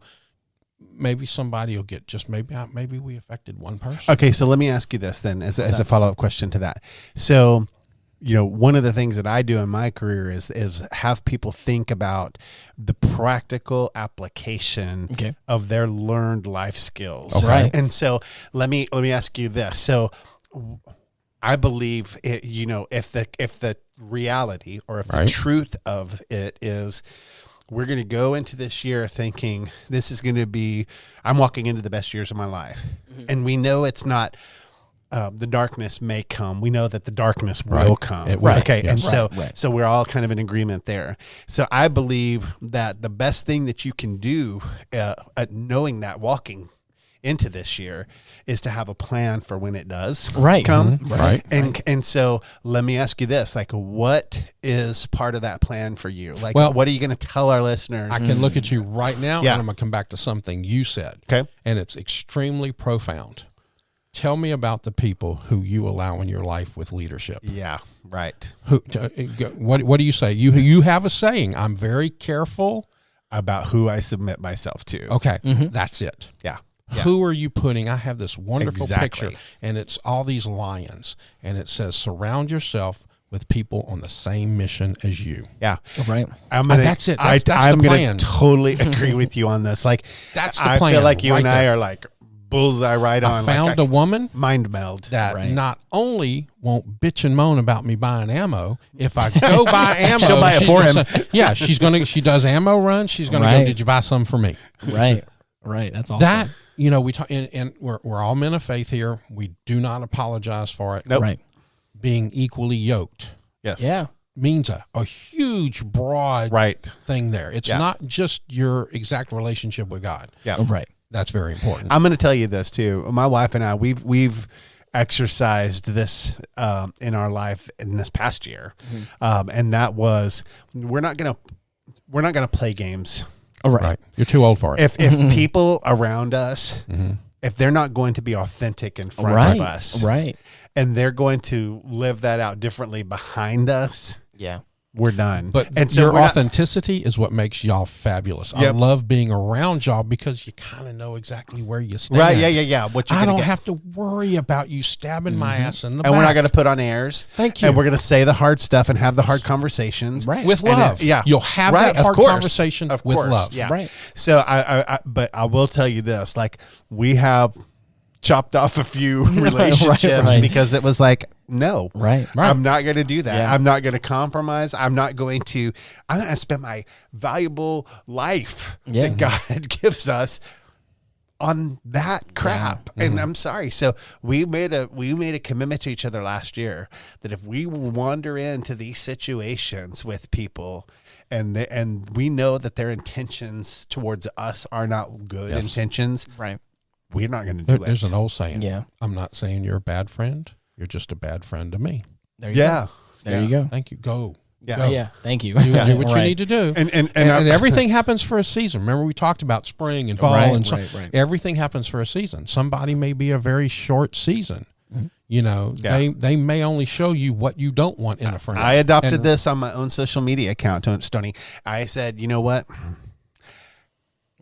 maybe somebody will get maybe we affected one person. Okay, so let me ask you this then as a follow-up question to that. So, one of the things that I do in my career is have people think about the practical application of their learned life skills. Okay. Right. And so let me ask you this. So I believe if the reality or if the truth of it is, we're going to go into this year thinking this is going to be, I'm walking into the best years of my life. Mm-hmm. And we know it's not, the darkness may come. We know that the darkness will come. Okay. Yes. And so we're all kind of in agreement there. So I believe that the best thing that you can do at knowing that, walking into this year is to have a plan for when it does come. Mm-hmm. Right. And so let me ask you this, like, what is part of that plan for you? Like, what are you going to tell our listeners? I can look at you right now, and I'm going to come back to something you said. Okay. And it's extremely profound. Tell me about the people who you allow in your life with leadership. Yeah, right. What do you say? You have a saying, I'm very careful about who I submit myself to. Okay, that's it. Yeah. Who are you putting? I have this wonderful Exactly. picture, and it's all these lions, and it says, surround yourself with people on the same mission as you. Yeah. Right. That's it. That's I'm the going plan. to totally agree with you on this. Like, That's the I plan feel like you right and I there. are like bullseye right on. I found a woman mind meld that not only won't bitch and moan about me buying ammo, if I go buy ammo, she'll buy it for him. Yeah, she does ammo runs. She's going to go, did you buy some for me? Right. That's awesome. That, we talk, and we're all men of faith here. We do not apologize for it. Nope. Right. Being equally yoked. Yes. Yeah. Means a huge, broad thing there. It's not just your exact relationship with God. Yeah. Right. That's very important. I'm going to tell you this too. My wife and I, we've exercised this in our life in this past year, and that was we're not gonna play games. Right. You're too old for it. If people around us, if they're not going to be authentic in front of us, and they're going to live that out differently behind us, we're done. But your authenticity is what makes y'all fabulous. I love being around y'all because you kind of know exactly where you stand. Right, yeah. What I don't have to worry about you stabbing my ass in the back. And we're not going to put on airs. Thank you. And we're going to say the hard stuff and have the hard conversations. Right. With love. You'll have that hard conversation with love. Yeah. Right. So but I will tell you this, like, we have chopped off a few relationships because it was like, no, I'm not going to do that. I'm not going to compromise. I'm not going to spend my valuable life that God gives us on that crap. And I'm sorry. So we made a commitment to each other last year that if we wander into these situations with people and we know that their intentions towards us are not good intentions, we're not going to do it. There's an old saying. Yeah. I'm not saying you're a bad friend. You're just a bad friend to me. There you go. There you go. Thank you. Go. Yeah. Go. Yeah. Thank you. Do what you need to do. And everything happens for a season. Remember, we talked about spring and fall and so everything happens for a season. Somebody may be a very short season. They may only show you what you don't want in a friend. I adopted this on my own social media account, Stoney. I said, you know what?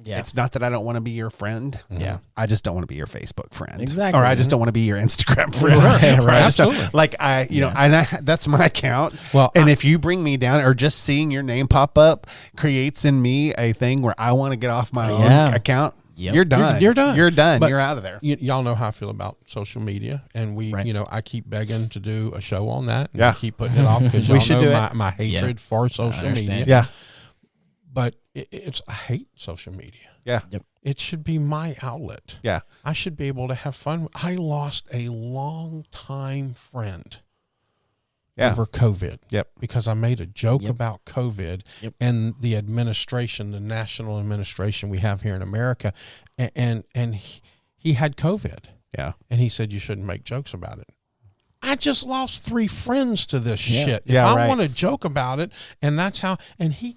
Yeah. It's not that I don't want to be your friend. Yeah. I just don't want to be your Facebook friend. Exactly. Or I just don't want to be your Instagram friend. Absolutely. That's my account. Well, and if you bring me down or just seeing your name pop up creates in me a thing where I want to get off my own account, you're done. You're done. You're done. But you're out of there. Y'all know how I feel about social media, and I keep begging to do a show on that. And I keep putting it off because y'all should know do my hatred for social media. Yeah. But I hate social media. Yeah. Yep. It should be my outlet. Yeah. I should be able to have fun. I lost a long-time friend over COVID. Yep. Because I made a joke about COVID and the administration, the national administration we have here in America, and he had COVID. Yeah. And he said you shouldn't make jokes about it. I just lost 3 friends to this shit. If Yeah, I want to joke about it, and that's how, and he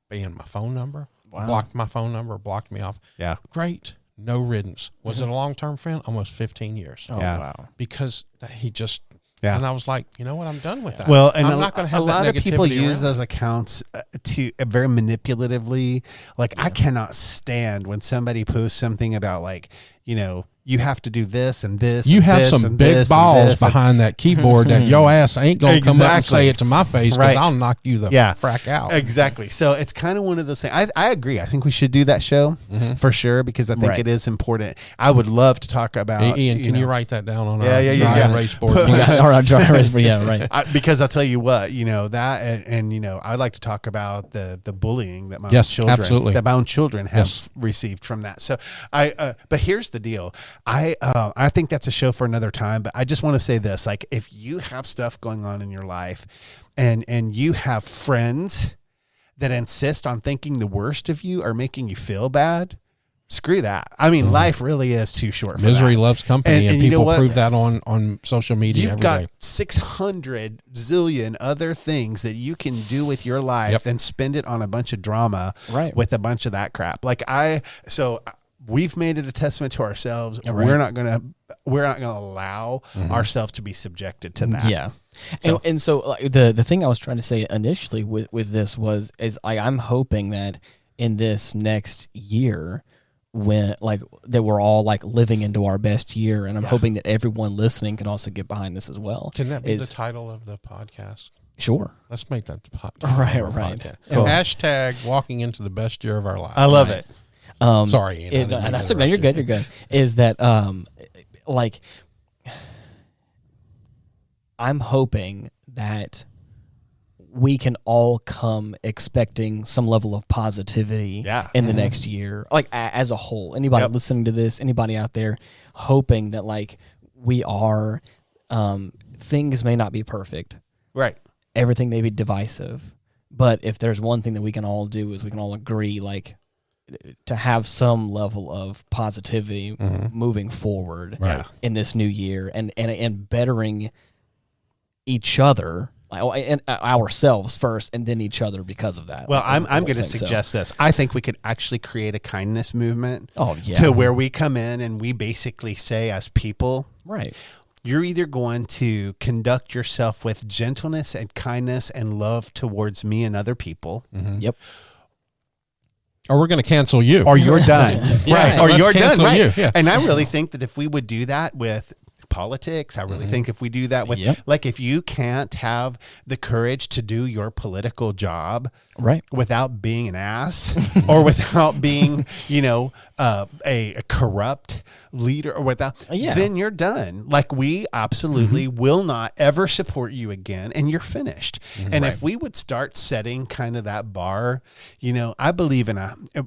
banned my phone number, blocked my phone number, blocked me off. Yeah. Great. No riddance. Was it a long-term friend? Almost 15 years. Oh, wow. Because he just, and I was like, you know what? I'm done with that. Well, and I'm not going to have a lot that of people negativity use around. those accounts to very manipulatively. Like, I cannot stand when somebody posts something about, like, you have to do this and this. You and have this some and big this balls and this behind that keyboard that your ass ain't going to come up and say it to my face because I'll knock you the frack out. Exactly. So it's kind of one of those things. I agree. I think we should do that show for sure because I think it is important. I would love to talk about. Hey, Ian, can you write that down on our race board? Our dry race board. Yeah, right. Because I'll tell you what, that and I'd like to talk about the bullying that my own children have received from that. So but here's the deal. I think that's a show for another time, but I just want to say this, like, if you have stuff going on in your life and you have friends that insist on thinking the worst of you or making you feel bad, screw that. I mean, life really is too short for Misery that. loves company, and people prove that on social media You've every got day. 600 zillion other things that you can do with your life than spend it on a bunch of drama with a bunch of that crap. Like we've made it a testament to ourselves. Right. We're not gonna allow ourselves to be subjected to that. Yeah. So the thing I was trying to say initially with this is I'm hoping that in this next year, when that we're all living into our best year, and I'm hoping that everyone listening can also get behind this as well. Can that be the title of the podcast? Sure. Let's make that the podcast. Right. Cool. Hashtag walking into the best year of our lives. I love it. Sorry, Ian. No, you're good. You're good. Is that I'm hoping that we can all come expecting some level of positivity in the next year, as a whole. Anybody listening to this, anybody out there, hoping that we are, things may not be perfect. Right. Everything may be divisive. But if there's one thing that we can all do is we can all agree, to have some level of positivity moving forward in this new year and bettering each other. And ourselves first, and then each other because of that. Well, I'm going to suggest this. I think we could actually create a kindness movement. To where we come in and we basically say, as people, right, you're either going to conduct yourself with gentleness and kindness and love towards me and other people. Yep. Or we're going to cancel you. Or you're done. Right. Or you're done. Right. You. Yeah. And I really think that if we would do that with politics, I really think if we do that with if you can't have the courage to do your political job without being an ass or without being a corrupt leader or without then you're done. We absolutely will not ever support you again, and you're finished. And if we would start setting kind of that bar, I believe in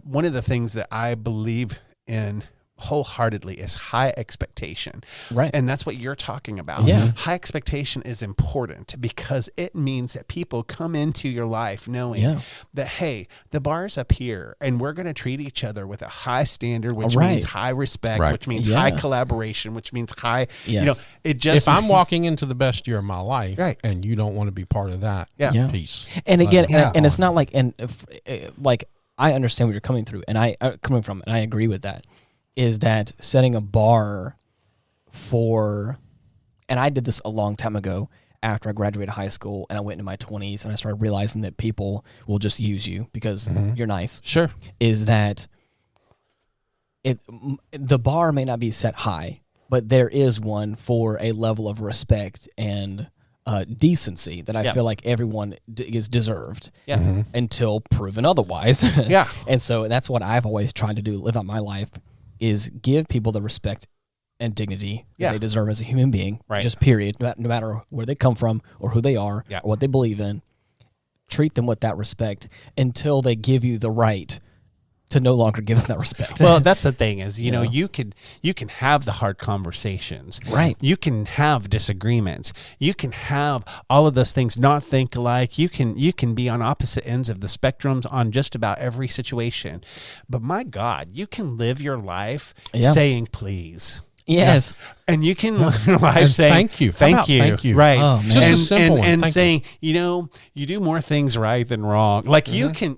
one of the things that I believe in wholeheartedly is high expectation. Right. And that's what you're talking about. Yeah. High expectation is important because it means that people come into your life knowing that, hey, the bar's up here and we're going to treat each other with a high standard, which means high respect, which means high collaboration, which means high, if I'm walking into the best year of my life and you don't want to be part of that piece. And again, and it's not I understand where you're coming from, and I agree with that. Is that setting a bar for, and I did this a long time ago after I graduated high school and I went into my 20s and I started realizing that people will just use you because you're nice. Sure. Is that the bar may not be set high, but there is one for a level of respect and decency that I feel like everyone is deserved until proven otherwise. And so that's what I've always tried to do, live out my life, is give people the respect and dignity that they deserve as a human being, just period, no matter where they come from or who they are or what they believe in. Treat them with that respect until they give you the right to no longer give them that respect. Well, that's the thing is, you know, you can have the hard conversations. Right. You can have disagreements. You can have all of those things not think alike. You can be on opposite ends of the spectrums on just about every situation. But my God, you can live your life saying please. Yes. And you can live your life saying thank you. Thank you. Right. Oh, just a simple one. And saying, you do more things right than wrong. Like you can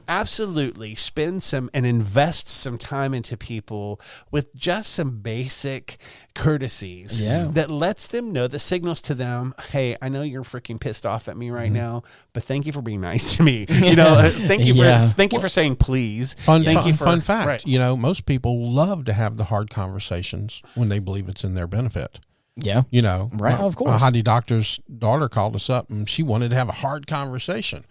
absolutely spend some and invest some time into people with just some basic courtesies that lets them know, that signals to them, hey, I know you're freaking pissed off at me right now, but thank you for being nice to me. Thank you for saying please. Fun fact. Right. Most people love to have the hard conversations when they believe it's in their benefit. Yeah. Right. Of course. My Heidi doctor's daughter called us up and she wanted to have a hard conversation.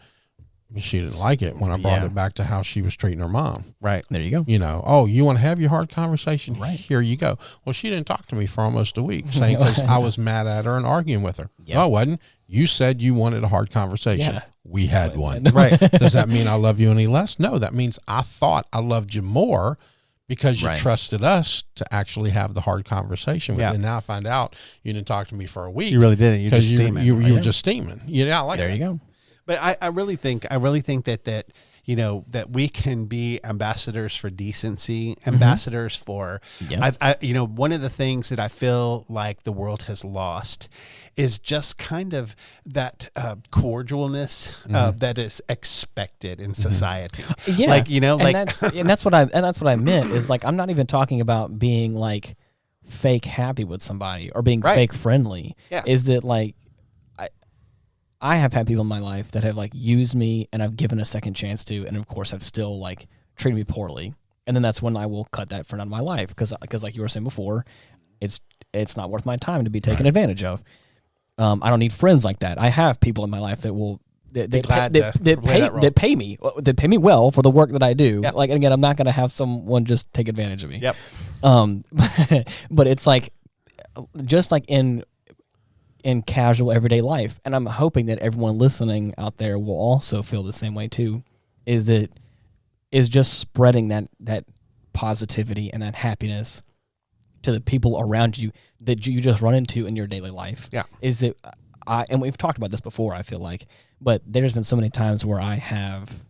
She didn't like it when I brought it back to how she was treating her mom. Right. There you go. You want to have your hard conversation? Right. Here you go. Well, she didn't talk to me for almost a week saying because I was mad at her and arguing with her. Yep. No, I wasn't. You said you wanted a hard conversation. Yeah. We had one. Right. Does that mean I love you any less? No, that means I thought I loved you more because you trusted us to actually have the hard conversation with you. And now I find out you didn't talk to me for a week. You really didn't. You're just steaming. You were just steaming. I like there that. you go. But I really think that that we can be ambassadors for decency, ambassadors for, one of the things that I feel like the world has lost is just kind of that cordialness that is expected in society. Yeah. And that's what I meant is like, I'm not even talking about being like fake happy with somebody or being fake friendly. Yeah. Is that like, I have had people in my life that have like used me and I've given a second chance to, and of course have still like treated me poorly. And then that's when I will cut that friend out of my life because like you were saying before, it's not worth my time to be taken advantage of. I don't need friends like that. I have people in my life that will that pay me well for the work that I do. Yep. Like, again, I'm not going to have someone just take advantage of me. Yep. But it's like just like in casual everyday life, and I'm hoping that everyone listening out there will also feel the same way too, is just spreading that positivity and that happiness to the people around you that you just run into in your daily life. Yeah. Is that and we've talked about this before, I feel like, but there's been so many times where I have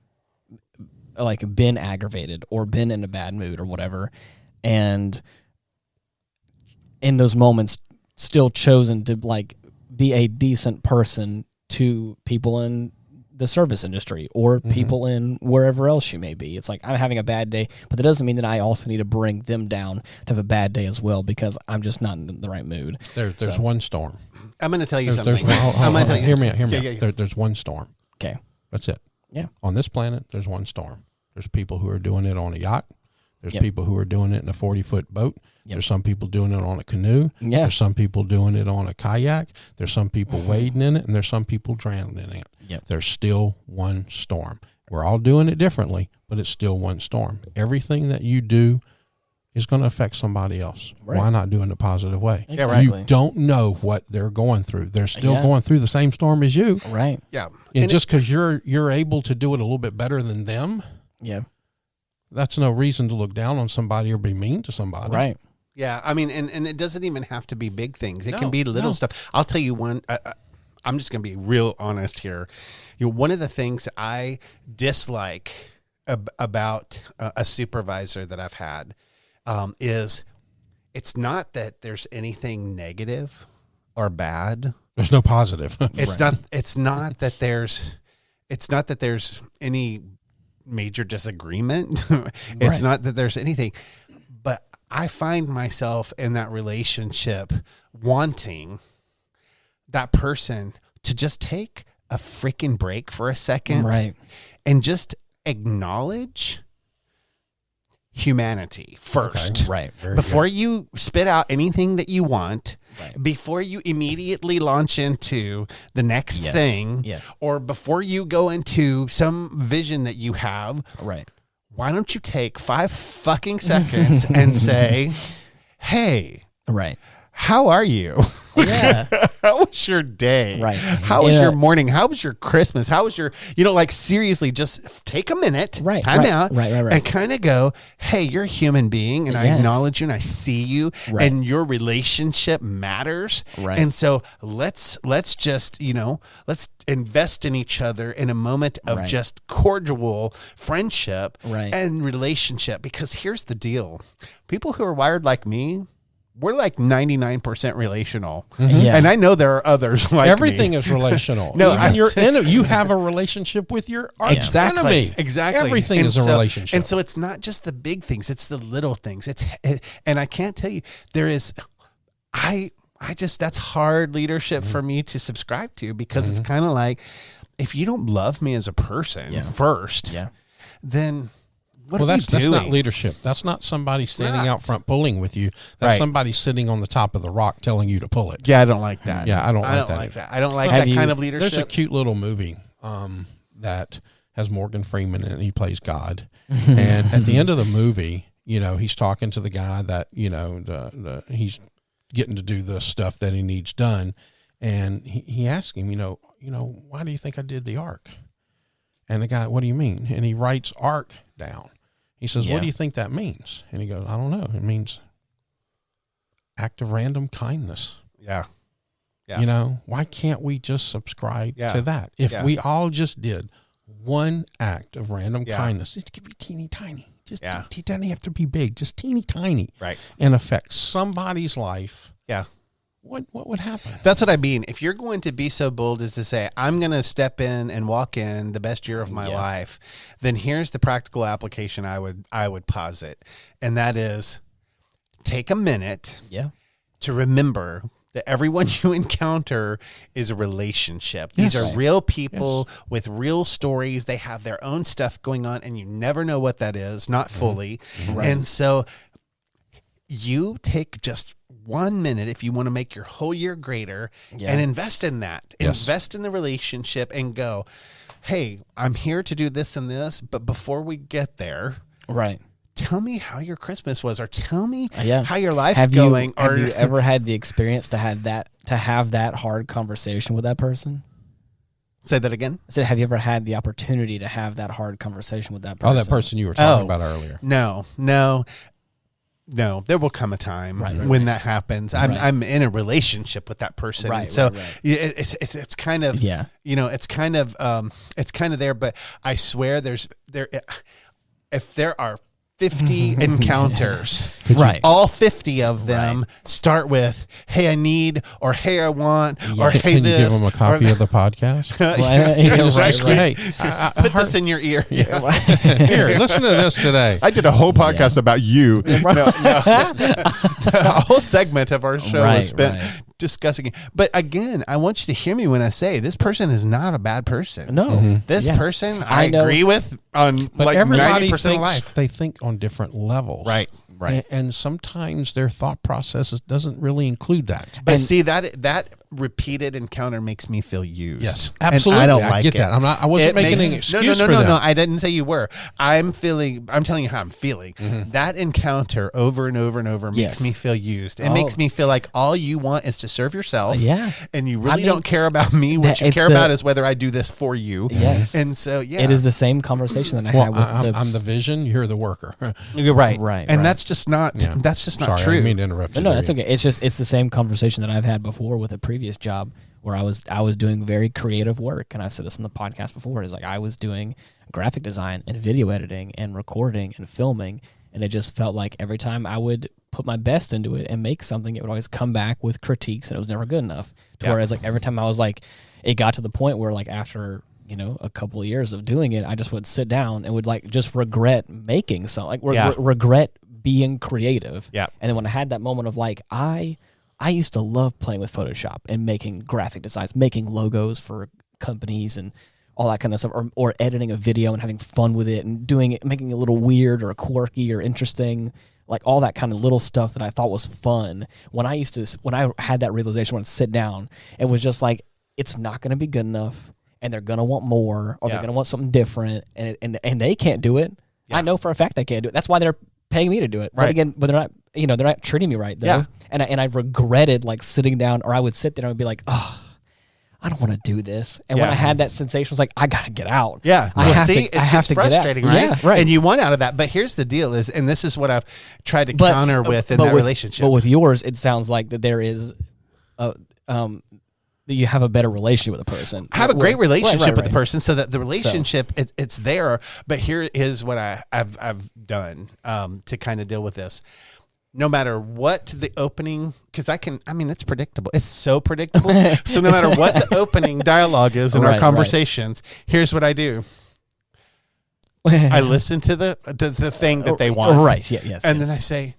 like been aggravated or been in a bad mood or whatever, and in those moments still chosen to like be a decent person to people in the service industry or people in wherever else you may be. It's like I'm having a bad day, but that doesn't mean that I also need to bring them down to have a bad day as well because I'm just not in the right mood. There's one storm. I'm going to tell you something. Hear me out. Yeah. There's one storm. Okay. That's it. Yeah. On this planet, there's one storm. There's people who are doing it on a yacht. There's people who are doing it in a 40-foot boat. Yep. There's some people doing it on a canoe. Yeah. There's some people doing it on a kayak. There's some people wading in it, and there's some people drowning in it. Yep. There's still one storm. We're all doing it differently, but it's still one storm. Everything that you do is going to affect somebody else. Right. Why not do it in a positive way? Exactly. You don't know what they're going through. They're still going through the same storm as you. Right. Yeah. And just because you're able to do it a little bit better than them, that's no reason to look down on somebody or be mean to somebody. Right. Yeah. I mean, and it doesn't even have to be big things. It can be little stuff. I'll tell you one. I'm just going to be real honest here. One of the things I dislike about a supervisor that I've had is it's not that there's anything negative or bad. There's no positive. It's not. It's not that there's any major disagreement. It's not that there's anything, but I find myself in that relationship wanting that person to just take a freaking break for a second, right, and just acknowledge humanity first, right, before you spit out anything that you want, before you immediately launch into the next thing, or before you go into some vision that you have, right. Why don't you take 5 fucking seconds and say, "Hey, right, how are you? Yeah. How was your day? Right. How was your morning? How was your Christmas? How was your, like seriously, just take a minute, time out, and kind of go, hey, you're a human being, and I acknowledge you, and I see you, and your relationship matters. Right. And so let's just, let's invest in each other in a moment of just cordial friendship and relationship. Because here's the deal. People who are wired like me, we're like 99% relational. And I know there are others like everything me. is relational. No, you have a relationship with your arch enemy. Exactly. Everything is a relationship. And so it's not just the big things, it's the little things. And I can't tell you, there is, that's hard leadership for me to subscribe to, because it's kind of like, if you don't love me as a person first, then that's not leadership. That's not somebody standing out front pulling with you. That's somebody sitting on the top of the rock telling you to pull it. Yeah, I don't like that. Yeah, I don't like that. I don't like that kind of leadership. There's a cute little movie that has Morgan Freeman in it. He plays God. And at the end of the movie, he's talking to the guy that, he's getting to do the stuff that he needs done. And he asked him, why do you think I did the ark? And the guy, what do you mean? And he writes ark down. He says, what do you think that means? And he goes, I don't know. It means act of random kindness. Yeah. Why can't we just subscribe to that? If we all just did one act of random kindness. It could be teeny tiny. Just it doesn't have to be big. Just teeny tiny. Right. And affect somebody's life. Yeah. What would happen? That's what I mean. If you're going to be so bold as to say, I'm going to step in and walk in the best year of my life, then here's the practical application I would posit. And that is, take a minute to remember that everyone you encounter is a relationship. These are real people with real stories. They have their own stuff going on, and you never know what that is, not fully. Right. And so you take just 1 minute if you want to make your whole year greater and invest in that. Invest in the relationship and go, hey, I'm here to do this and this, but before we get there, tell me how your Christmas was, or tell me how your life's going. Have you ever had the experience to have that hard conversation with that person? Say that again. I said, have you ever had the opportunity to have that hard conversation with that person? Oh, that person you were talking about earlier. No, there will come a time when that happens. I'm in a relationship with that person, and so it's kind of it's kind of there. But I swear, if there are 50 encounters, all 50 of them start with, hey, I need, or hey, I want, or hey, can this. You give them a copy of the podcast? Hey, put this in your ear. Here, listen to this today. I did a whole podcast about you. No. A whole segment of our show was spent discussing it. But again, I want you to hear me when I say this person is not a bad person. No. This person I agree with on but like 90% of life. They think on different levels. Right. And sometimes their thought process doesn't really include that. But see, that repeated encounter makes me feel used. Yes, absolutely. And I don't like get it. that. I wasn't making an excuse for that. No. I didn't say you were. I'm telling you how I'm feeling. That encounter over and over and over makes me feel used. It makes me feel like all you want is to serve yourself. And you really don't care about me. What you care about is whether I do this for you. Yes. And so, it is the same conversation that I had with I'm the vision. You're the worker. You're right. And that's just not. That's just not true. I didn't mean to interrupt you. No, that's okay. It's the same conversation that I've had before with a previous job where I was doing very creative work, and I've said this in the podcast before. Is like I was doing graphic design and video editing and recording and filming, and it just felt like every time I would put my best into it and make something, it would always come back with critiques, and it was never good enough. Whereas like every time I was like, it got to the point where like after a couple of years of doing it, I just would sit down and would like just regret making something, like regret being creative. And then when I had that moment of like, I used to love playing with Photoshop and making graphic designs, making logos for companies and all that kind of stuff, or editing a video and having fun with it and doing it, making it a little weird or quirky or interesting, like all that kind of little stuff that I thought was fun. When I had that realization, when I sit down, it was just like, it's not going to be good enough, and they're going to want more, or they're going to want something different, and they can't do it. I know for a fact they can't do it. That's why they're paying me to do it. But again, but they're not, they're not treating me right though. And I regretted like sitting down, or I would sit there and I would be like, oh, I don't want to do this. And when I had that sensation, I was like, I got to get out. It's frustrating, right? And you want out of that. But here's the deal is, and this is what I've tried to counter with in that relationship. But with yours, it sounds like that there is you have a better relationship with a person. I have a great relationship with the person, so that the relationship, it's there. But here is what I've done to kind of deal with this. No matter what the opening, because it's predictable. It's so predictable. So no matter what the opening dialogue is in our conversations, here's what I do. I listen to the thing that they want. And then I say,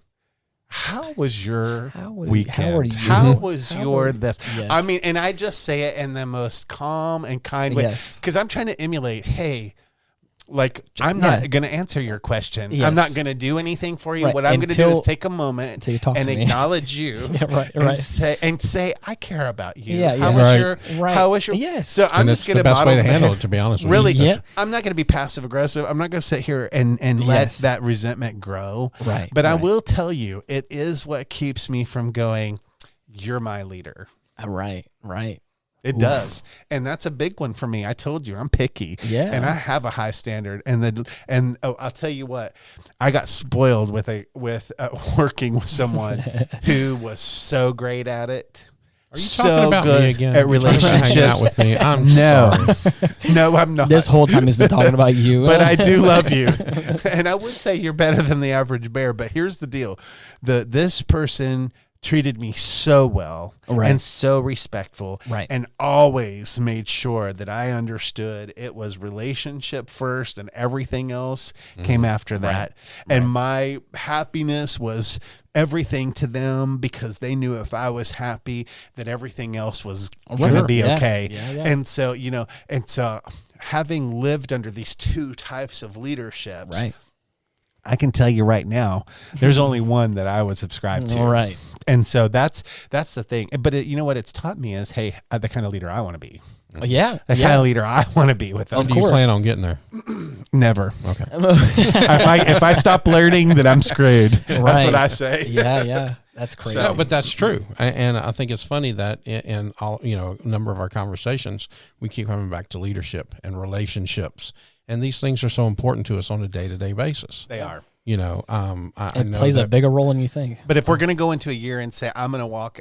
how was your weekend? How was your this? Yes. I mean, and I just say it in the most calm and kind way. Because I'm trying to emulate, hey, like, I'm not going to answer your question. Yes. I'm not going to do anything for you. What I'm going to do is take a moment and acknowledge you and say, I care about you. How was your? Yes. So I'm just going to best way to handle it, to be honest with you. Really, I'm not going to be passive aggressive. I'm not going to sit here and let that resentment grow. But I will tell you, it is what keeps me from going, you're my leader. Right. It does, and that's a big one for me. I told you I'm picky, and I have a high standard. And I'll tell you what, I got spoiled with working with someone who was so great at it, Are you talking about me again? At relationships. Hang out with me. I'm No, I'm not. This whole time he's been talking about you. But I do love you. And I would say you're better than the average bear, but here's the deal. This person treated me so well and so respectful and always made sure that I understood it was relationship first and everything else came after that. And my happiness was everything to them because they knew if I was happy that everything else was going to be okay. And so, having lived under these two types of leaderships, I can tell you right now, there's only one that I would subscribe to. Right. And so that's the thing. But you know what it's taught me is, hey, the kind of leader I want to be. The kind of leader I want to be with them. When do you plan on getting there? Never. Okay. if I stop learning, then I'm screwed. That's what I say. Yeah. That's crazy. No, but that's true. And I think it's funny that in all, a number of our conversations, we keep coming back to leadership and relationships. And these things are so important to us on a day-to-day basis. They are. I know plays a bigger role than you think. But if we're going to go into a year and say I'm going to walk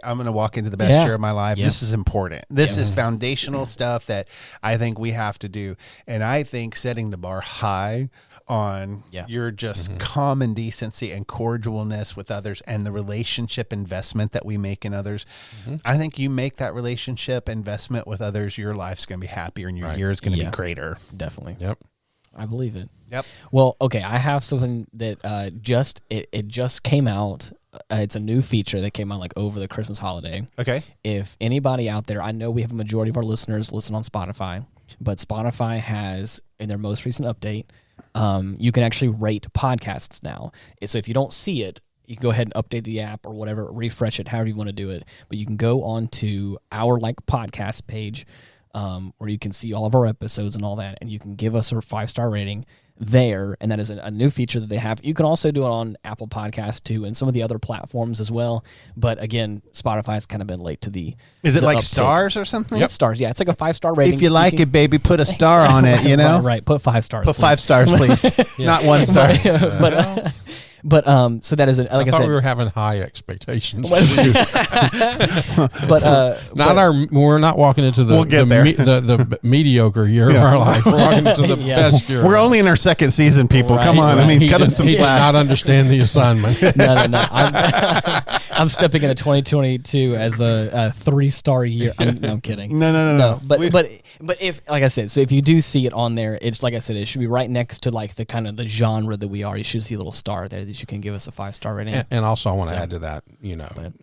into the best year of my life, this is important. This is foundational stuff that I think we have to do. And I think setting the bar high on your just common decency and cordialness with others and the relationship investment that we make in others. I think you make that relationship investment with others, your life's going to be happier and your year is going to be greater. Definitely. Yep. I believe it. Yep. Well, okay, I have something that just came out. It's a new feature that came out like over the Christmas holiday. Okay. If anybody out there, I know we have a majority of our listeners listen on Spotify, but Spotify has, in their most recent update, you can actually rate podcasts now. So if you don't see it, you can go ahead and update the app or whatever, refresh it, however you want to do it. But you can go on to our podcast page, where you can see all of our episodes and all that, and you can give us a 5-star rating there, and that is a new feature that they have. You can also do it on Apple Podcasts too, and some of the other platforms as well. But again, Spotify's kind of been late to the. Is it like uptick. Stars or something? Yep, stars. Yeah, it's like a 5-star rating. If you like it, baby, put a star on it. Right. Put 5 stars. Put 5 stars, please. Not 1 star. But so that is like I said, we were having high expectations. We're not walking into the mediocre year of our life. We're walking into the best year. We're only in our second season, people. Right, Come on, cut us some slack. Did not understand the assignment. No. I'm stepping into 2022 as a 3-star year. I'm kidding. No. But if, like I said, so if you do see it on there, it's like I said, it should be right next to like the kind of the genre that we are. You should see a little star there that you can give us a 5-star rating. And also I want to add to that,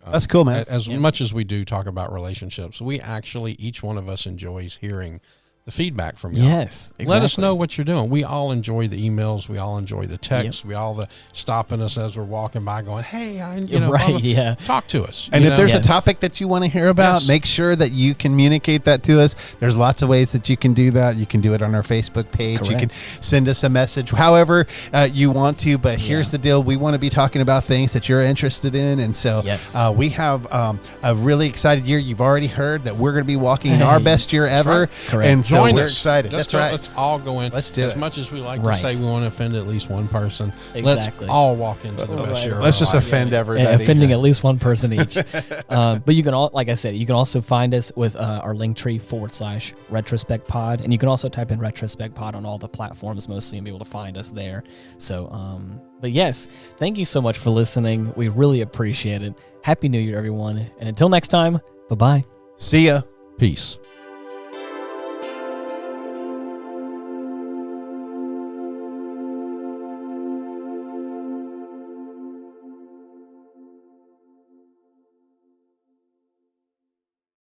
that's cool, man. As much as we do talk about relationships, we actually, each one of us enjoys hearing the feedback from y'all. Yes, exactly. Let us know what you're doing. We all enjoy the emails. We all enjoy the texts. We all stopping us as we're walking by going, hey, talk to us. And if there's a topic that you want to hear about, make sure that you communicate that to us. There's lots of ways that you can do that. You can do it on our Facebook page. Correct. You can send us a message, however you want to. But here's the deal. We want to be talking about things that you're interested in. And so we have a really excited year. You've already heard that we're going to be walking in our best year ever. Right. Correct. And so we're excited. That's right. Let's all go in. Let's do it. As much as we like to say we want to offend at least one person, let's all walk into the best year. Let's just offend everybody. Offending at least one person each. But you can like I said, you can also find us with our Linktree /Retrospect Pod, and you can also type in Retrospect Pod on all the platforms mostly and be able to find us there. So, but yes, thank you so much for listening. We really appreciate it. Happy New Year, everyone, and until next time, bye-bye. See ya. Peace.